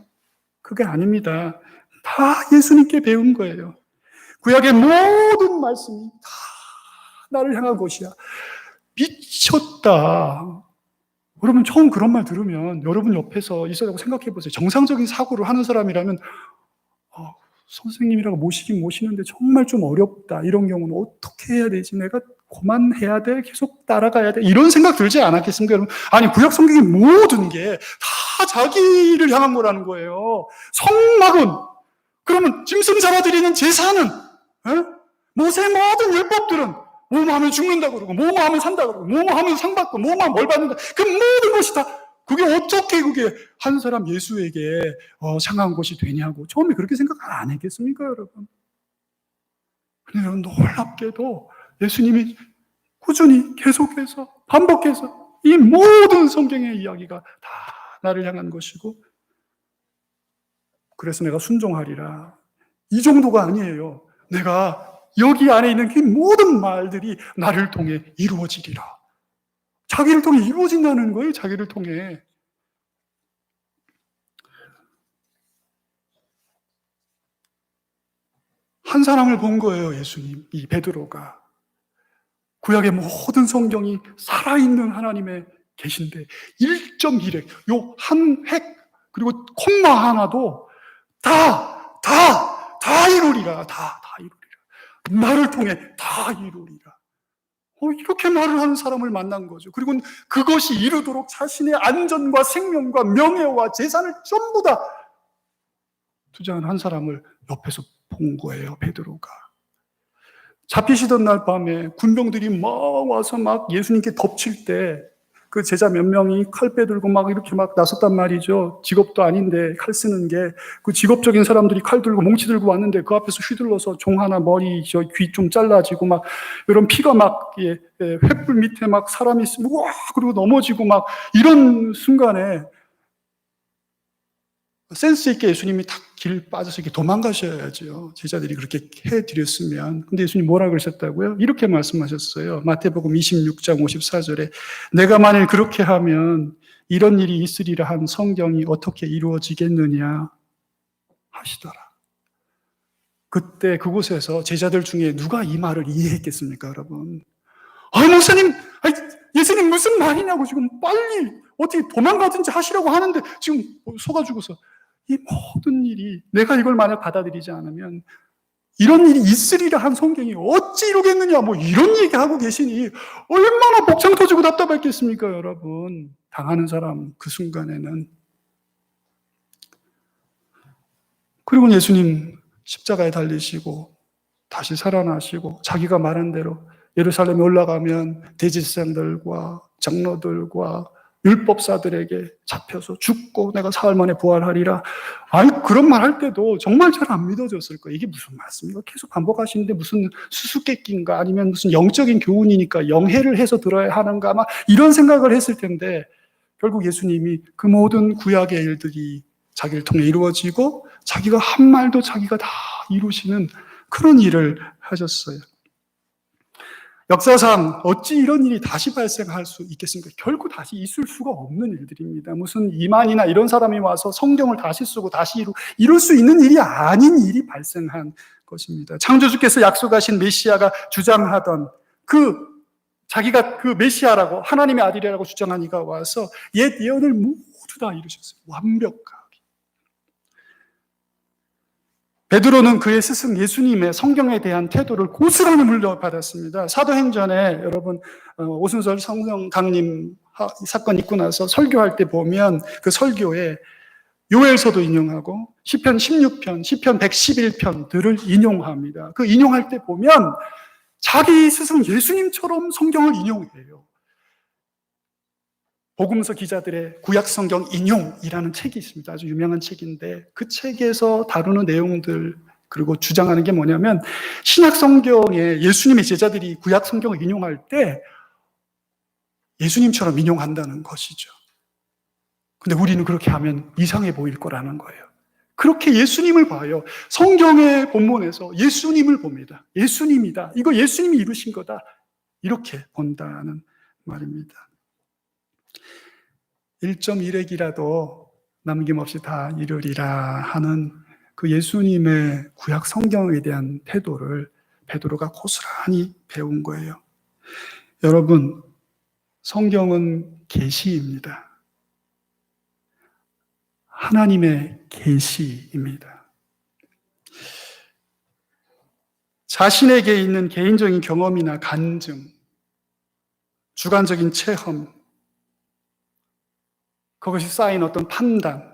그게 아닙니다. 다 예수님께 배운 거예요. 구약의 모든 말씀이 다 나를 향한 것이야. 미쳤다. 여러분 처음 그런 말 들으면 여러분 옆에서 있어라고 생각해 보세요. 정상적인 사고를 하는 사람이라면 선생님이라고 모시긴 모시는데 정말 좀 어렵다. 이런 경우는 어떻게 해야 되지? 내가 그만해야 돼? 계속 따라가야 돼? 이런 생각 들지 않았겠습니까, 여러분? 아니, 구약 성경의 모든 게 다 자기를 향한 거라는 거예요. 성막은, 그러면 짐승 잡아드리는 제사는, 모세의 모든 율법들은 뭐뭐 하면 죽는다고 그러고, 뭐뭐 하면 산다고 그러고, 뭐뭐 하면 상 받고, 뭐뭐 하면 벌 받는다. 그 모든 것이 다 그게 어떻게 그게 한 사람 예수에게 상한 것이 되냐고 처음에 그렇게 생각 안 했겠습니까, 여러분? 근데 여러분 놀랍게도 예수님이 꾸준히 계속해서 반복해서 이 모든 성경의 이야기가 다 나를 향한 것이고 그래서 내가 순종하리라. 이 정도가 아니에요. 내가 여기 안에 있는 그 모든 말들이 나를 통해 이루어지리라. 자기를 통해 이루어진다는 거예요. 자기를 통해. 한 사람을 본 거예요. 예수님, 이 베드로가. 구약의 모든 성경이 살아있는 하나님의 계신데 1.1획, 요 한 획, 그리고 콤마 하나도 다 이루리라. 다 이루리라. 나를 통해 다 이루리라. 이렇게 말을 하는 사람을 만난 거죠. 그리고 그것이 이루도록 자신의 안전과 생명과 명예와 재산을 전부 다 투자한 한 사람을 옆에서 본 거예요, 베드로가. 잡히시던 날 밤에 군병들이 막 와서 막 예수님께 덮칠 때 그 제자 몇 명이 칼빼 들고 막 이렇게 막 나섰단 말이죠. 직업도 아닌데 칼 쓰는 게 그 직업적인 사람들이 칼 들고 몽치 들고 왔는데 그 앞에서 휘둘러서 종 하나 머리 귀 좀 잘라지고 막 이런 피가 막 횃불 밑에 막 사람이 우와 그리고 넘어지고 막 이런 순간에 센스 있게 예수님이 탁 길 빠져서 이렇게 도망가셔야죠. 제자들이 그렇게 해드렸으면. 근데 예수님 뭐라 그러셨다고요? 이렇게 말씀하셨어요. 마태복음 26장 54절에 내가 만일 그렇게 하면 이런 일이 있으리라 한 성경이 어떻게 이루어지겠느냐 하시더라. 그때 그곳에서 제자들 중에 누가 이 말을 이해했겠습니까, 여러분? 목사님, 예수님 무슨 말이냐고 지금 빨리 어떻게 도망가든지 하시라고 하는데 지금 속아주고서 이 모든 일이 내가 이걸 만약 받아들이지 않으면 이런 일이 있으리라 한 성경이 어찌 이루겠느냐 뭐 이런 얘기하고 계시니 얼마나 복창 터지고 답답했겠습니까, 여러분? 당하는 사람 그 순간에는. 그리고 예수님 십자가에 달리시고 다시 살아나시고 자기가 말한 대로 예루살렘에 올라가면 대제사장들과 장로들과 율법사들에게 잡혀서 죽고 내가 사흘 만에 부활하리라. 그런 말 할 때도 정말 잘 안 믿어졌을 거예요. 이게 무슨 말씀인가? 계속 반복하시는데 무슨 수수께끼인가? 아니면 무슨 영적인 교훈이니까 영해를 해서 들어야 하는가? 막 이런 생각을 했을 텐데 결국 예수님이 그 모든 구약의 일들이 자기를 통해 이루어지고 자기가 한 말도 자기가 다 이루시는 그런 일을 하셨어요. 역사상 어찌 이런 일이 다시 발생할 수 있겠습니까? 결코 다시 있을 수가 없는 일들입니다. 무슨 이만이나 이런 사람이 와서 성경을 다시 쓰고 다시 이룰 수 있는 일이 아닌 일이 발생한 것입니다. 창조주께서 약속하신 메시아가 주장하던 자기가 그 메시아라고 하나님의 아들이라고 주장한 이가 와서 옛 예언을 모두 다 이루셨어요. 완벽하게. 베드로는 그의 스승 예수님의 성경에 대한 태도를 고스란히 물려받았습니다. 사도행전에 여러분 오순절 성령 강림 사건 있고 나서 설교할 때 보면 그 설교에 요엘서도 인용하고 시편 16편, 시편 111편들을 인용합니다. 그 인용할 때 보면 자기 스승 예수님처럼 성경을 인용해요. 복음서 기자들의 구약 성경 인용이라는 책이 있습니다. 아주 유명한 책인데 그 책에서 다루는 내용들 그리고 주장하는 게 뭐냐면 신약 성경에 예수님의 제자들이 구약 성경을 인용할 때 예수님처럼 인용한다는 것이죠. 근데 우리는 그렇게 하면 이상해 보일 거라는 거예요. 그렇게 예수님을 봐요. 성경의 본문에서 예수님을 봅니다. 예수님이다. 이거 예수님이 이루신 거다. 이렇게 본다는 말입니다. 1.1핵이라도 남김없이 다 이루리라 하는 그 예수님의 구약 성경에 대한 태도를 베드로가 고스란히 배운 거예요. 여러분, 성경은 계시입니다. 하나님의 계시입니다. 자신에게 있는 개인적인 경험이나 간증, 주관적인 체험, 그것이 쌓인 어떤 판단,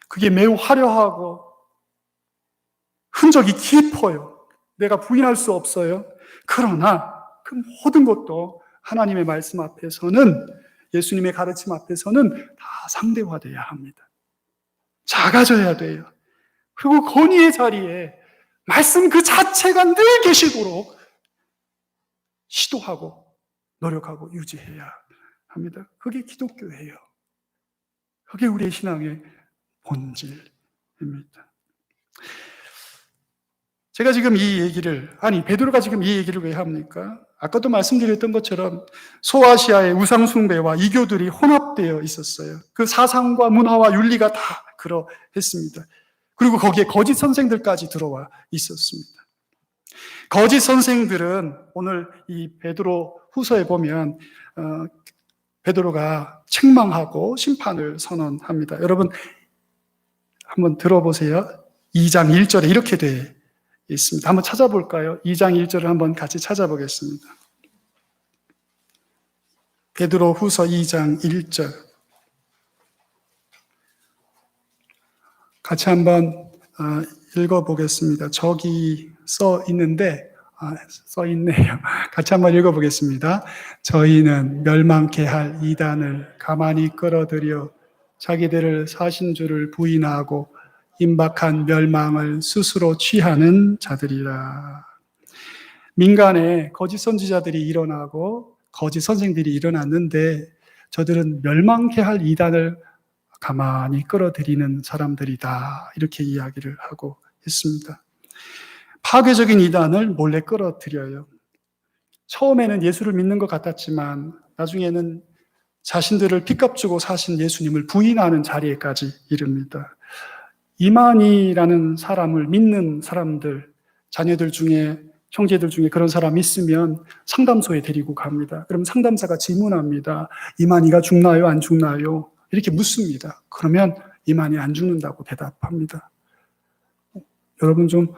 그게 매우 화려하고 흔적이 깊어요. 내가 부인할 수 없어요. 그러나 그 모든 것도 하나님의 말씀 앞에서는, 예수님의 가르침 앞에서는 다 상대화돼야 합니다. 작아져야 돼요. 그리고 권위의 자리에 말씀 그 자체가 늘 계시도록 시도하고 노력하고 유지해야 합니다. 그게 기독교예요. 그게 우리의 신앙의 본질입니다. 제가 지금 베드로가 지금 이 얘기를 왜 합니까? 아까도 말씀드렸던 것처럼 소아시아의 우상 숭배와 이교들이 혼합되어 있었어요. 그 사상과 문화와 윤리가 다 그러했습니다. 그리고 거기에 거짓 선생들까지 들어와 있었습니다. 거짓 선생들은 오늘 이 베드로 후서에 보면 베드로가 책망하고 심판을 선언합니다. 여러분 한번 들어보세요. 2장 1절에 이렇게 돼 있습니다. 한번 찾아볼까요? 2장 1절을 한번 같이 찾아보겠습니다. 베드로 후서 2장 1절. 같이 한번 읽어보겠습니다. 저기 써 있는데, 써 있네요. 같이 한번 읽어보겠습니다. 저희는 멸망케 할 이단을 가만히 끌어들여 자기들을 사신 줄을 부인하고 임박한 멸망을 스스로 취하는 자들이라. 민간에 거짓 선지자들이 일어나고 거짓 선생들이 일어났는데 저들은 멸망케 할 이단을 가만히 끌어들이는 사람들이다. 이렇게 이야기를 하고 있습니다. 파괴적인 이단을 몰래 끌어들여요. 처음에는 예수를 믿는 것 같았지만 나중에는 자신들을 핏값 주고 사신 예수님을 부인하는 자리에까지 이릅니다. 이만희라는 사람을 믿는 사람들, 자녀들 중에, 형제들 중에 그런 사람이 있으면 상담소에 데리고 갑니다. 그럼 상담사가 질문합니다. 이만희가 죽나요? 안 죽나요? 이렇게 묻습니다. 그러면 이만희 안 죽는다고 대답합니다. 여러분 좀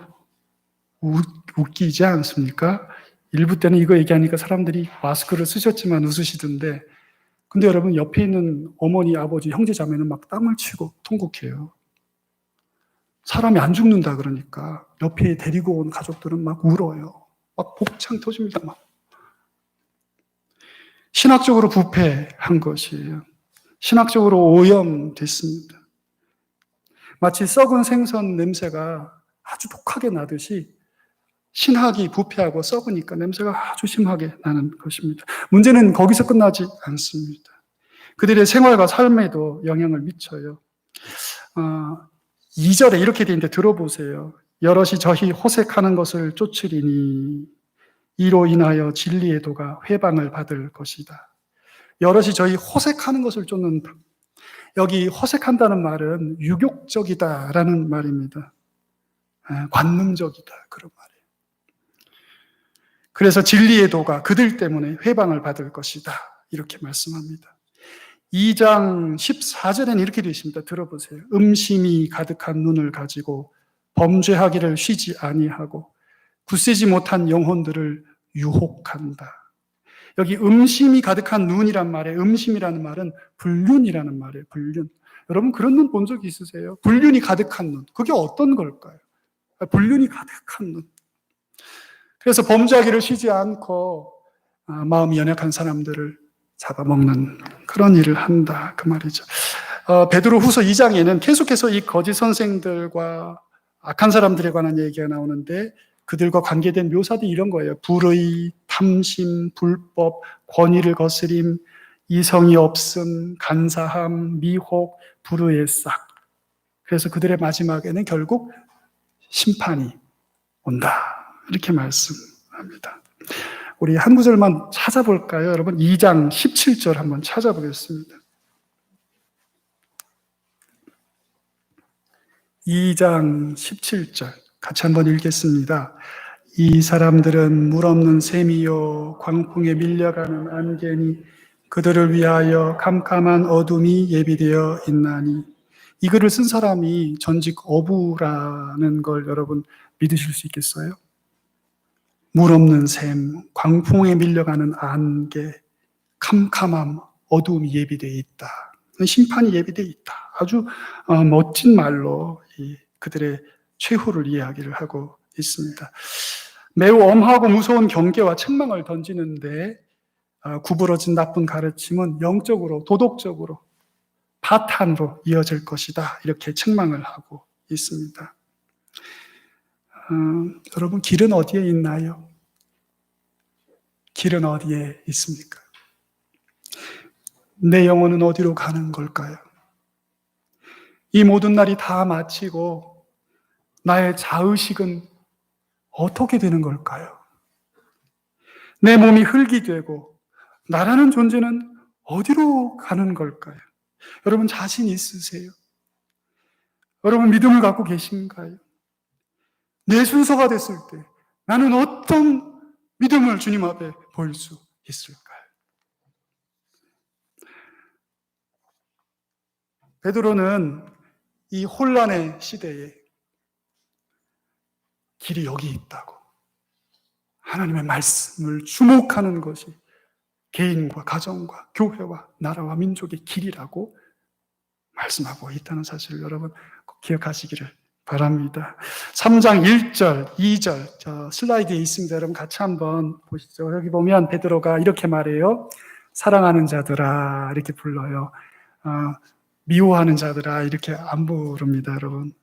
웃기지 않습니까? 일부 때는 이거 얘기하니까 사람들이 마스크를 쓰셨지만 웃으시던데, 근데 여러분 옆에 있는 어머니, 아버지, 형제, 자매는 막 땀을 치고 통곡해요. 사람이 안 죽는다 그러니까 옆에 데리고 온 가족들은 막 울어요. 막 복창 터집니다. 막. 신학적으로 부패한 것이에요. 신학적으로 오염됐습니다. 마치 썩은 생선 냄새가 아주 독하게 나듯이 신학이 부패하고 썩으니까 냄새가 아주 심하게 나는 것입니다. 문제는 거기서 끝나지 않습니다. 그들의 생활과 삶에도 영향을 미쳐요. 2절에 이렇게 되어 있는데 들어보세요. 여럿이 저희 호색하는 것을 쫓으리니 이로 인하여 진리의 도가 회방을 받을 것이다. 여럿이 저희 호색하는 것을 쫓는다. 여기 호색한다는 말은 유욕적이다라는 말입니다. 관능적이다 그런 말이에요. 그래서 진리의 도가 그들 때문에 회방을 받을 것이다 이렇게 말씀합니다. 2장 14절에는 이렇게 되어 있습니다. 들어보세요. 음심이 가득한 눈을 가지고 범죄하기를 쉬지 아니하고 굳세지 못한 영혼들을 유혹한다. 여기 음심이 가득한 눈이란 말에 음심이라는 말은 불륜이라는 말이에요. 불륜. 여러분 그런 눈 본 적 있으세요? 불륜이 가득한 눈. 그게 어떤 걸까요? 불륜이 가득한 눈. 그래서 범죄하기를 쉬지 않고 마음이 연약한 사람들을 잡아먹는 그런 일을 한다 그 말이죠. 베드로 후서 2장에는 계속해서 이 거짓 선생들과 악한 사람들에 관한 얘기가 나오는데 그들과 관계된 묘사들이 이런 거예요. 불의, 탐심, 불법, 권위를 거스림, 이성이 없음, 간사함, 미혹, 불의의 싹. 그래서 그들의 마지막에는 결국 심판이 온다 이렇게 말씀합니다. 우리 한 구절만 찾아볼까요? 여러분 2장 17절 한번 찾아보겠습니다. 2장 17절 같이 한번 읽겠습니다. 이 사람들은 물 없는 샘이요 광풍에 밀려가는 안개니 그들을 위하여 캄캄한 어둠이 예비되어 있나니. 이 글을 쓴 사람이 전직 어부라는 걸 여러분 믿으실 수 있겠어요? 물 없는 샘, 광풍에 밀려가는 안개, 캄캄함, 어두움이 예비되어 있다. 심판이 예비되어 있다. 아주 멋진 말로 그들의 최후를 이야기를 하고 있습니다. 매우 엄하고 무서운 경계와 책망을 던지는데 구부러진 나쁜 가르침은 영적으로, 도덕적으로, 파탄으로 이어질 것이다. 이렇게 책망을 하고 있습니다. 여러분, 길은 어디에 있나요? 길은 어디에 있습니까? 내 영혼은 어디로 가는 걸까요? 이 모든 날이 다 마치고 나의 자의식은 어떻게 되는 걸까요? 내 몸이 흙이 되고 나라는 존재는 어디로 가는 걸까요? 여러분 자신 있으세요? 여러분 믿음을 갖고 계신가요? 내 순서가 됐을 때 나는 어떤 믿음을 주님 앞에 보일 수 있을까요? 베드로는 이 혼란의 시대에 길이 여기 있다고, 하나님의 말씀을 주목하는 것이 개인과 가정과 교회와 나라와 민족의 길이라고 말씀하고 있다는 사실을 여러분 꼭 기억하시기를 바랍니다. 3장 1절, 2절 저 슬라이드에 있습니다. 여러분 같이 한번 보시죠. 여기 보면 베드로가 이렇게 말해요. 사랑하는 자들아 이렇게 불러요. 미워하는 자들아 이렇게 안 부릅니다. 여러분.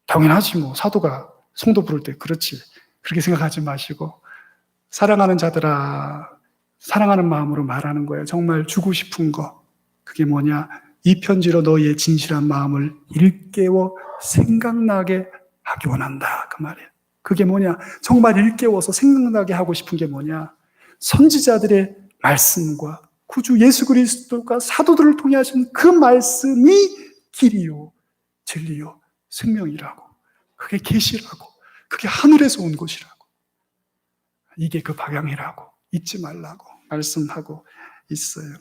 당연하지 뭐 사도가 성도 부를 때 그렇지 그렇게 생각하지 마시고 사랑하는 자들아, 사랑하는 마음으로 말하는 거예요. 정말 주고 싶은 거 그게 뭐냐? 이 편지로 너희의 진실한 마음을 일깨워 생각나게 하기 원한다 그 말이에요. 그게 뭐냐? 정말 일깨워서 생각나게 하고 싶은 게 뭐냐? 선지자들의 말씀과 구주 예수 그리스도가 사도들을 통해 하신 그 말씀이 길이요 진리요 생명이라고, 그게 계시라고, 그게 하늘에서 온 것이라고, 이게 그 방향이라고 잊지 말라고 말씀하고 있어요.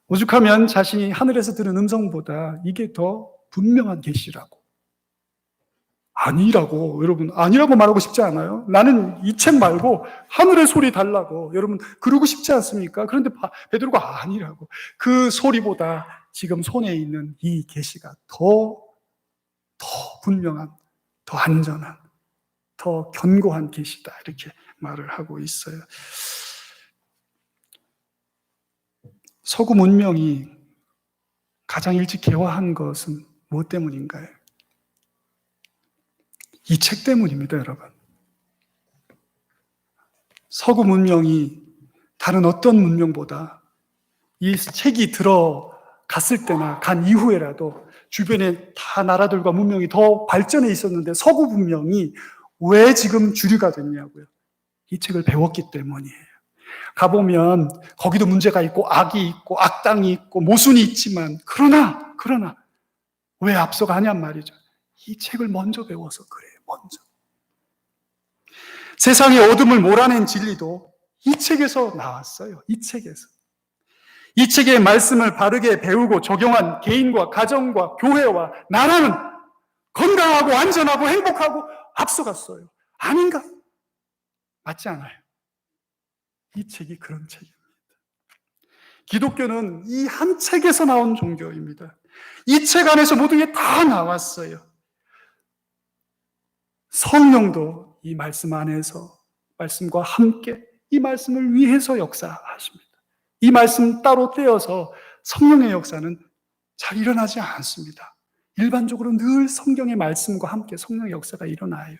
오죽하면 자신이 하늘에서 들은 음성보다 이게 더 분명한 계시라고, 아니라고, 여러분 아니라고 말하고 싶지 않아요? 나는 이 책 말고 하늘의 소리 달라고 여러분 그러고 싶지 않습니까? 그런데 베드로가 아니라고, 그 소리보다 지금 손에 있는 이 계시가 더 분명한, 더 안전한, 더 견고한 계시다 이렇게 말을 하고 있어요. 서구 문명이 가장 일찍 개화한 것은 무엇 때문인가요? 이 책 때문입니다, 여러분. 서구 문명이 다른 어떤 문명보다 이 책이 들어갔을 때나 간 이후에라도 주변에 다 나라들과 문명이 더 발전해 있었는데 서구 문명이 왜 지금 주류가 됐냐고요. 이 책을 배웠기 때문이에요. 가보면 거기도 문제가 있고 악이 있고 악당이 있고 모순이 있지만 그러나 왜 앞서가냔 말이죠. 이 책을 먼저 배워서 그래요. 먼저. 세상의 어둠을 몰아낸 진리도 이 책에서 나왔어요. 이 책에서. 이 책의 말씀을 바르게 배우고 적용한 개인과 가정과 교회와 나라는 건강하고 안전하고 행복하고 앞서갔어요. 아닌가? 맞지 않아요. 이 책이 그런 책입니다. 기독교는 이 한 책에서 나온 종교입니다. 이 책 안에서 모든 게 다 나왔어요. 성령도 이 말씀 안에서 말씀과 함께 이 말씀을 위해서 역사하십니다. 이 말씀 따로 떼어서 성령의 역사는 잘 일어나지 않습니다. 일반적으로 늘 성경의 말씀과 함께 성령의 역사가 일어나요.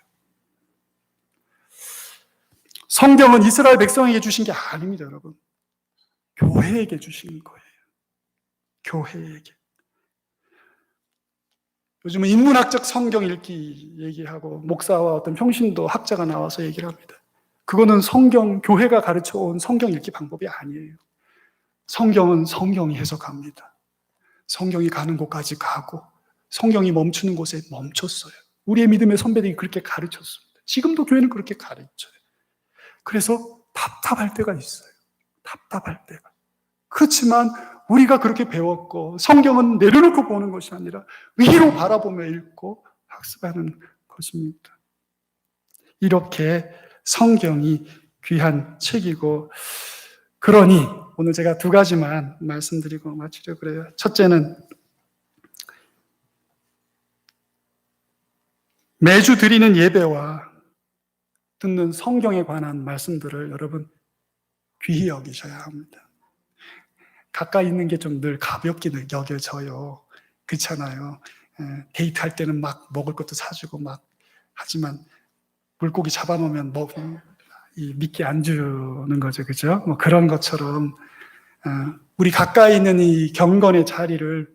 성경은 이스라엘 백성에게 주신 게 아닙니다, 여러분. 교회에게 주신 거예요. 교회에게. 요즘은 인문학적 성경 읽기 얘기하고 목사와 어떤 평신도 학자가 나와서 얘기를 합니다. 그거는 성경, 교회가 가르쳐온 성경 읽기 방법이 아니에요. 성경은 성경이 해석합니다. 성경이 가는 곳까지 가고 성경이 멈추는 곳에 멈췄어요. 우리의 믿음의 선배들이 그렇게 가르쳤습니다. 지금도 교회는 그렇게 가르쳐요. 그래서 답답할 때가 있어요. 답답할 때가. 그렇지만 우리가 그렇게 배웠고 성경은 내려놓고 보는 것이 아니라 위로 바라보며 읽고 학습하는 것입니다. 이렇게 성경이 귀한 책이고, 그러니 오늘 제가 두 가지만 말씀드리고 마치려고 그래요. 첫째는 매주 드리는 예배와 듣는 성경에 관한 말씀들을 여러분 귀히 여기셔야 합니다. 가까이 있는 게 좀 늘 가볍게 여겨져요. 그렇잖아요. 데이트할 때는 막 먹을 것도 사주고 막 하지만 물고기 잡아놓으면 믿게 안 주는 거죠. 그죠? 뭐 그런 것처럼 우리 가까이 있는 이 경건의 자리를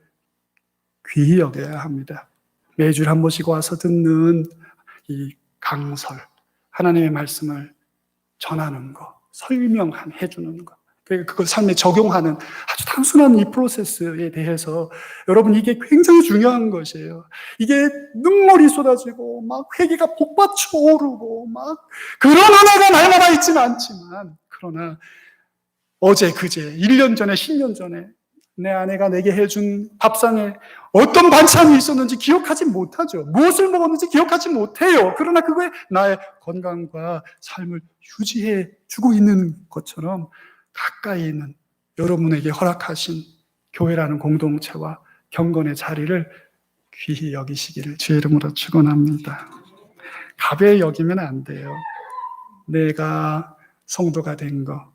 귀히 여겨야 합니다. 매주 한 번씩 와서 듣는 이 강설, 하나님의 말씀을 전하는 거, 설명해 주는 거, 그걸 삶에 적용하는 아주 단순한 이 프로세스에 대해서 여러분 이게 굉장히 중요한 것이에요. 이게 눈물이 쏟아지고 막 회개가 복받쳐 오르고 막 그런 은혜가 날마다 있지는 않지만, 그러나 어제 그제 1년 전에 10년 전에 내 아내가 내게 해준 밥상에 어떤 반찬이 있었는지 기억하지 못하죠. 무엇을 먹었는지 기억하지 못해요. 그러나 그거에 나의 건강과 삶을 유지해 주고 있는 것처럼 가까이 있는 여러분에게 허락하신 교회라는 공동체와 경건의 자리를 귀히 여기시기를 주의 이름으로 축원합니다. 가벼이 여기면 안 돼요. 내가 성도가 된 거,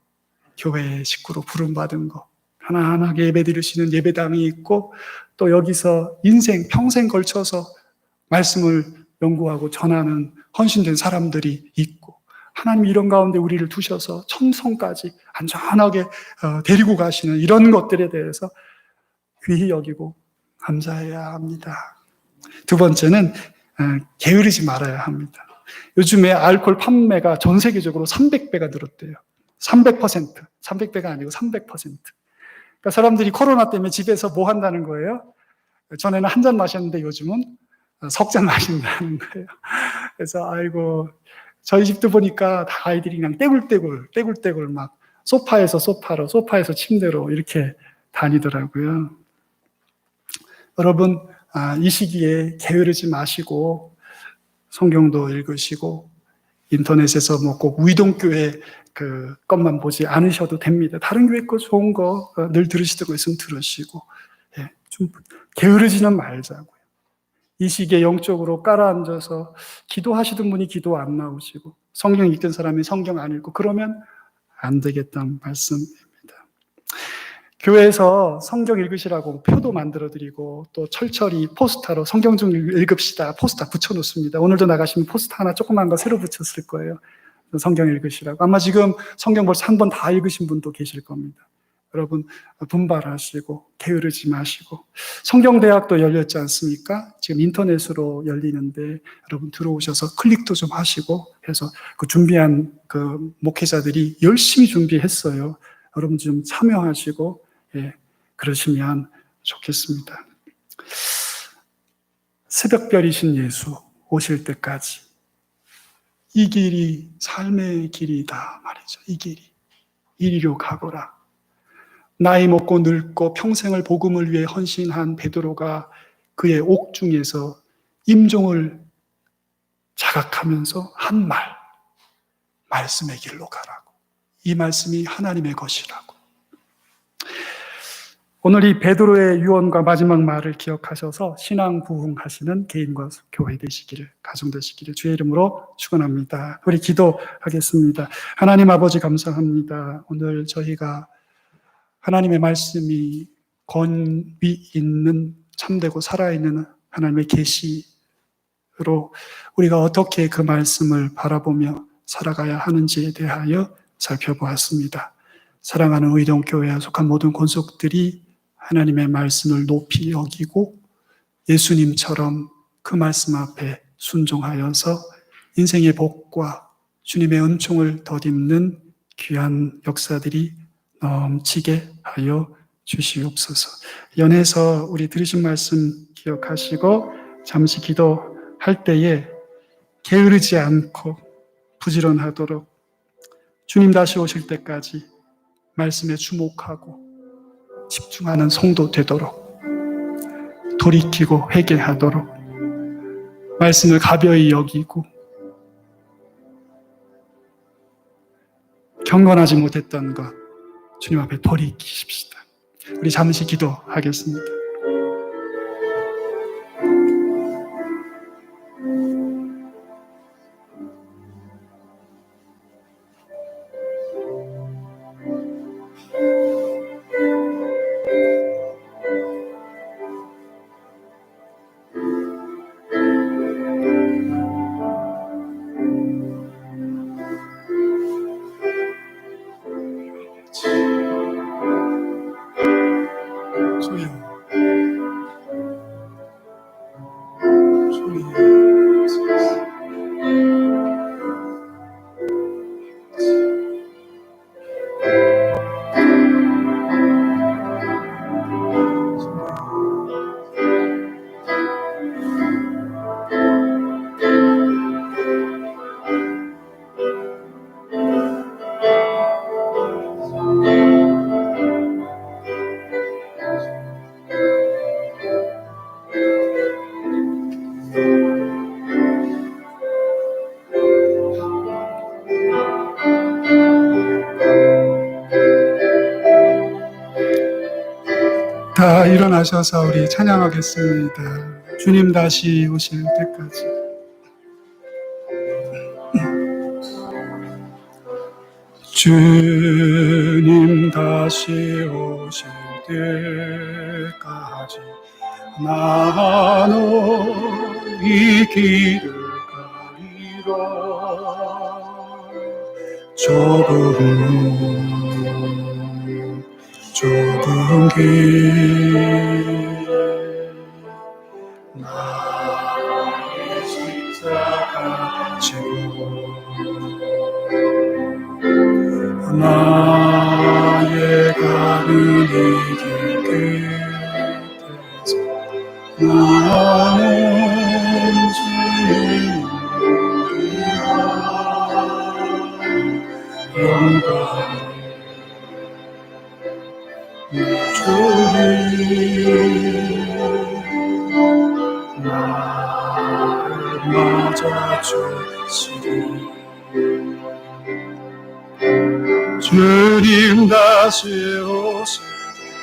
교회의 식구로 부름받은 거, 하나하나게 예배드리시는 예배당이 있고, 또 여기서 인생 평생 걸쳐서 말씀을 연구하고 전하는 헌신된 사람들이 있고, 하나님이 이런 가운데 우리를 두셔서 천성까지 안전하게 데리고 가시는 이런 것들에 대해서 귀히 여기고 감사해야 합니다. 두 번째는 게으르지 말아야 합니다. 요즘에 알코올 판매가 전 세계적으로 300배가 늘었대요. 300%, 300배가 아니고 300%. 그러니까 사람들이 코로나 때문에 집에서 뭐 한다는 거예요? 전에는 한 잔 마셨는데 요즘은 석 잔 마신다는 거예요. 그래서 아이고, 저희 집도 보니까 다 아이들이 그냥 떼굴떼굴 막 소파에서 소파로, 소파에서 침대로 이렇게 다니더라고요. 여러분, 이 시기에 게으르지 마시고 성경도 읽으시고 인터넷에서 뭐 꼭 위동교회 그 것만 보지 않으셔도 됩니다. 다른 교회 거 좋은 거 늘 들으시던 거 있으면 들으시고, 좀 게으르지는 말자고요. 이 시기에 영적으로 깔아앉아서 기도하시던 분이 기도 안 나오시고 성경 읽던 사람이 성경 안 읽고 그러면 안 되겠다는 말씀입니다. 교회에서 성경 읽으시라고 표도 만들어드리고 또 철철이 포스터로 성경 좀 읽읍시다 포스터 붙여놓습니다. 오늘도 나가시면 포스터 하나 조그만 거 새로 붙였을 거예요. 성경 읽으시라고. 아마 지금 성경 벌써 한 번 다 읽으신 분도 계실 겁니다. 여러분 분발하시고 게으르지 마시고, 성경대학도 열렸지 않습니까? 지금 인터넷으로 열리는데 여러분 들어오셔서 클릭도 좀 하시고 해서 그 준비한 그 목회자들이 열심히 준비했어요. 여러분 좀 참여하시고 그러시면 좋겠습니다. 새벽별이신 예수 오실 때까지 이 길이 삶의 길이다 말이죠. 이 길이 이리로 가거라. 나이 먹고 늙고 평생을 복음을 위해 헌신한 베드로가 그의 옥중에서 임종을 자각하면서 한 말씀의 길로 가라고. 이 말씀이 하나님의 것이라고. 오늘 이 베드로의 유언과 마지막 말을 기억하셔서 신앙 부흥하시는 개인과 교회 되시기를, 가정 되시기를 주의 이름으로 축원합니다. 우리 기도하겠습니다. 하나님 아버지 감사합니다. 오늘 저희가 하나님의 말씀이 권위 있는 참되고 살아있는 하나님의 계시로 우리가 어떻게 그 말씀을 바라보며 살아가야 하는지에 대하여 살펴보았습니다. 사랑하는 의동교회에 속한 모든 권속들이 하나님의 말씀을 높이 여기고 예수님처럼 그 말씀 앞에 순종하여서 인생의 복과 주님의 은총을 덧입는 귀한 역사들이 넘치게 하여 주시옵소서. 연에서 우리 들으신 말씀 기억하시고 잠시 기도할 때에 게으르지 않고 부지런하도록 주님 다시 오실 때까지 말씀에 주목하고 집중하는 성도 되도록 돌이키고 회개하도록 말씀을 가벼이 여기고 경건하지 못했던 것 주님 앞에 돌이키십시다. 우리 잠시 기도하겠습니다. 다 일어나셔서 우리 찬양하겠습니다. 주님 다시 오실 때까지. 주님 다시 오실 때까지 나는 이 길을 가리라. 좁은 길 나의 십자가 지고 나의 가는 이 길 끝에서 나는 주님을 영광 주님 나를 맞아주시리. 주님 다시 오실 때까지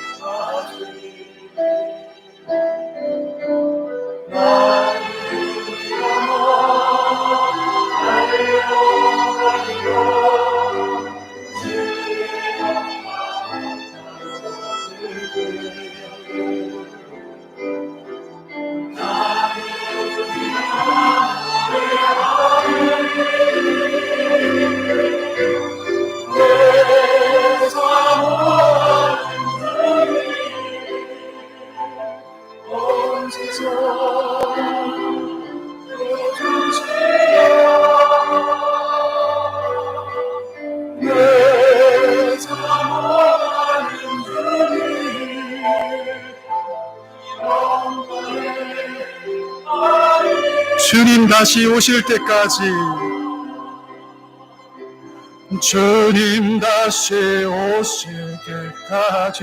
나를 주님 다시 오실 때까지 주님 다시 오실 때까지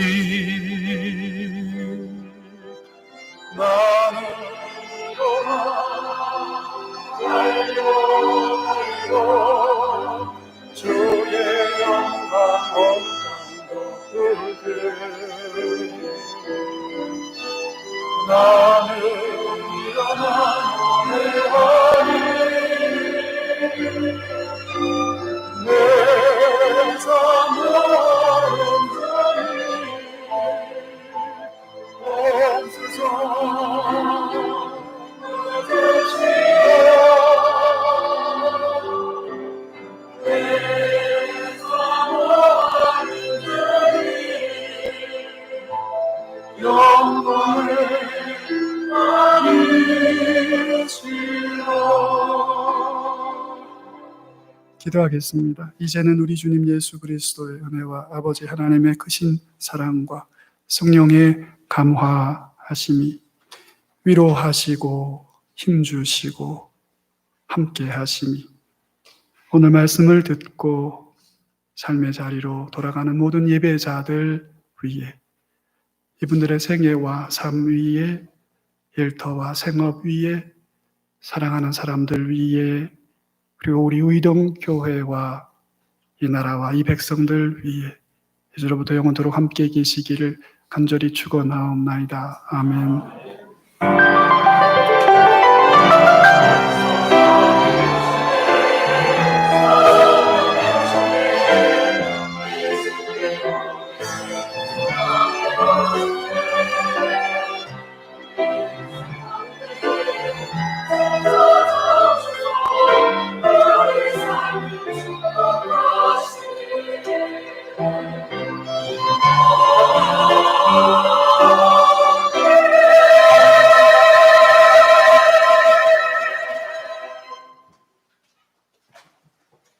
나는 달려 주의 영광 언덕을 나는 일어나 노래하리 내 사모하는 자리 온 세상 내 사모하는 자리 영광을 기도하겠습니다. 이제는 우리 주님 예수 그리스도의 은혜와 아버지 하나님의 크신 사랑과 성령의 감화하심이 위로하시고 힘주시고 함께 하심이 오늘 말씀을 듣고 삶의 자리로 돌아가는 모든 예배자들 위에 이분들의 생애와 삶 위에 일터와 생업 위에 사랑하는 사람들 위에 그리고 우리 의동교회와 이 나라와 이 백성들 위에 이제로부터 영원토록 함께 계시기를 간절히 축원하옵나이다. 아멘.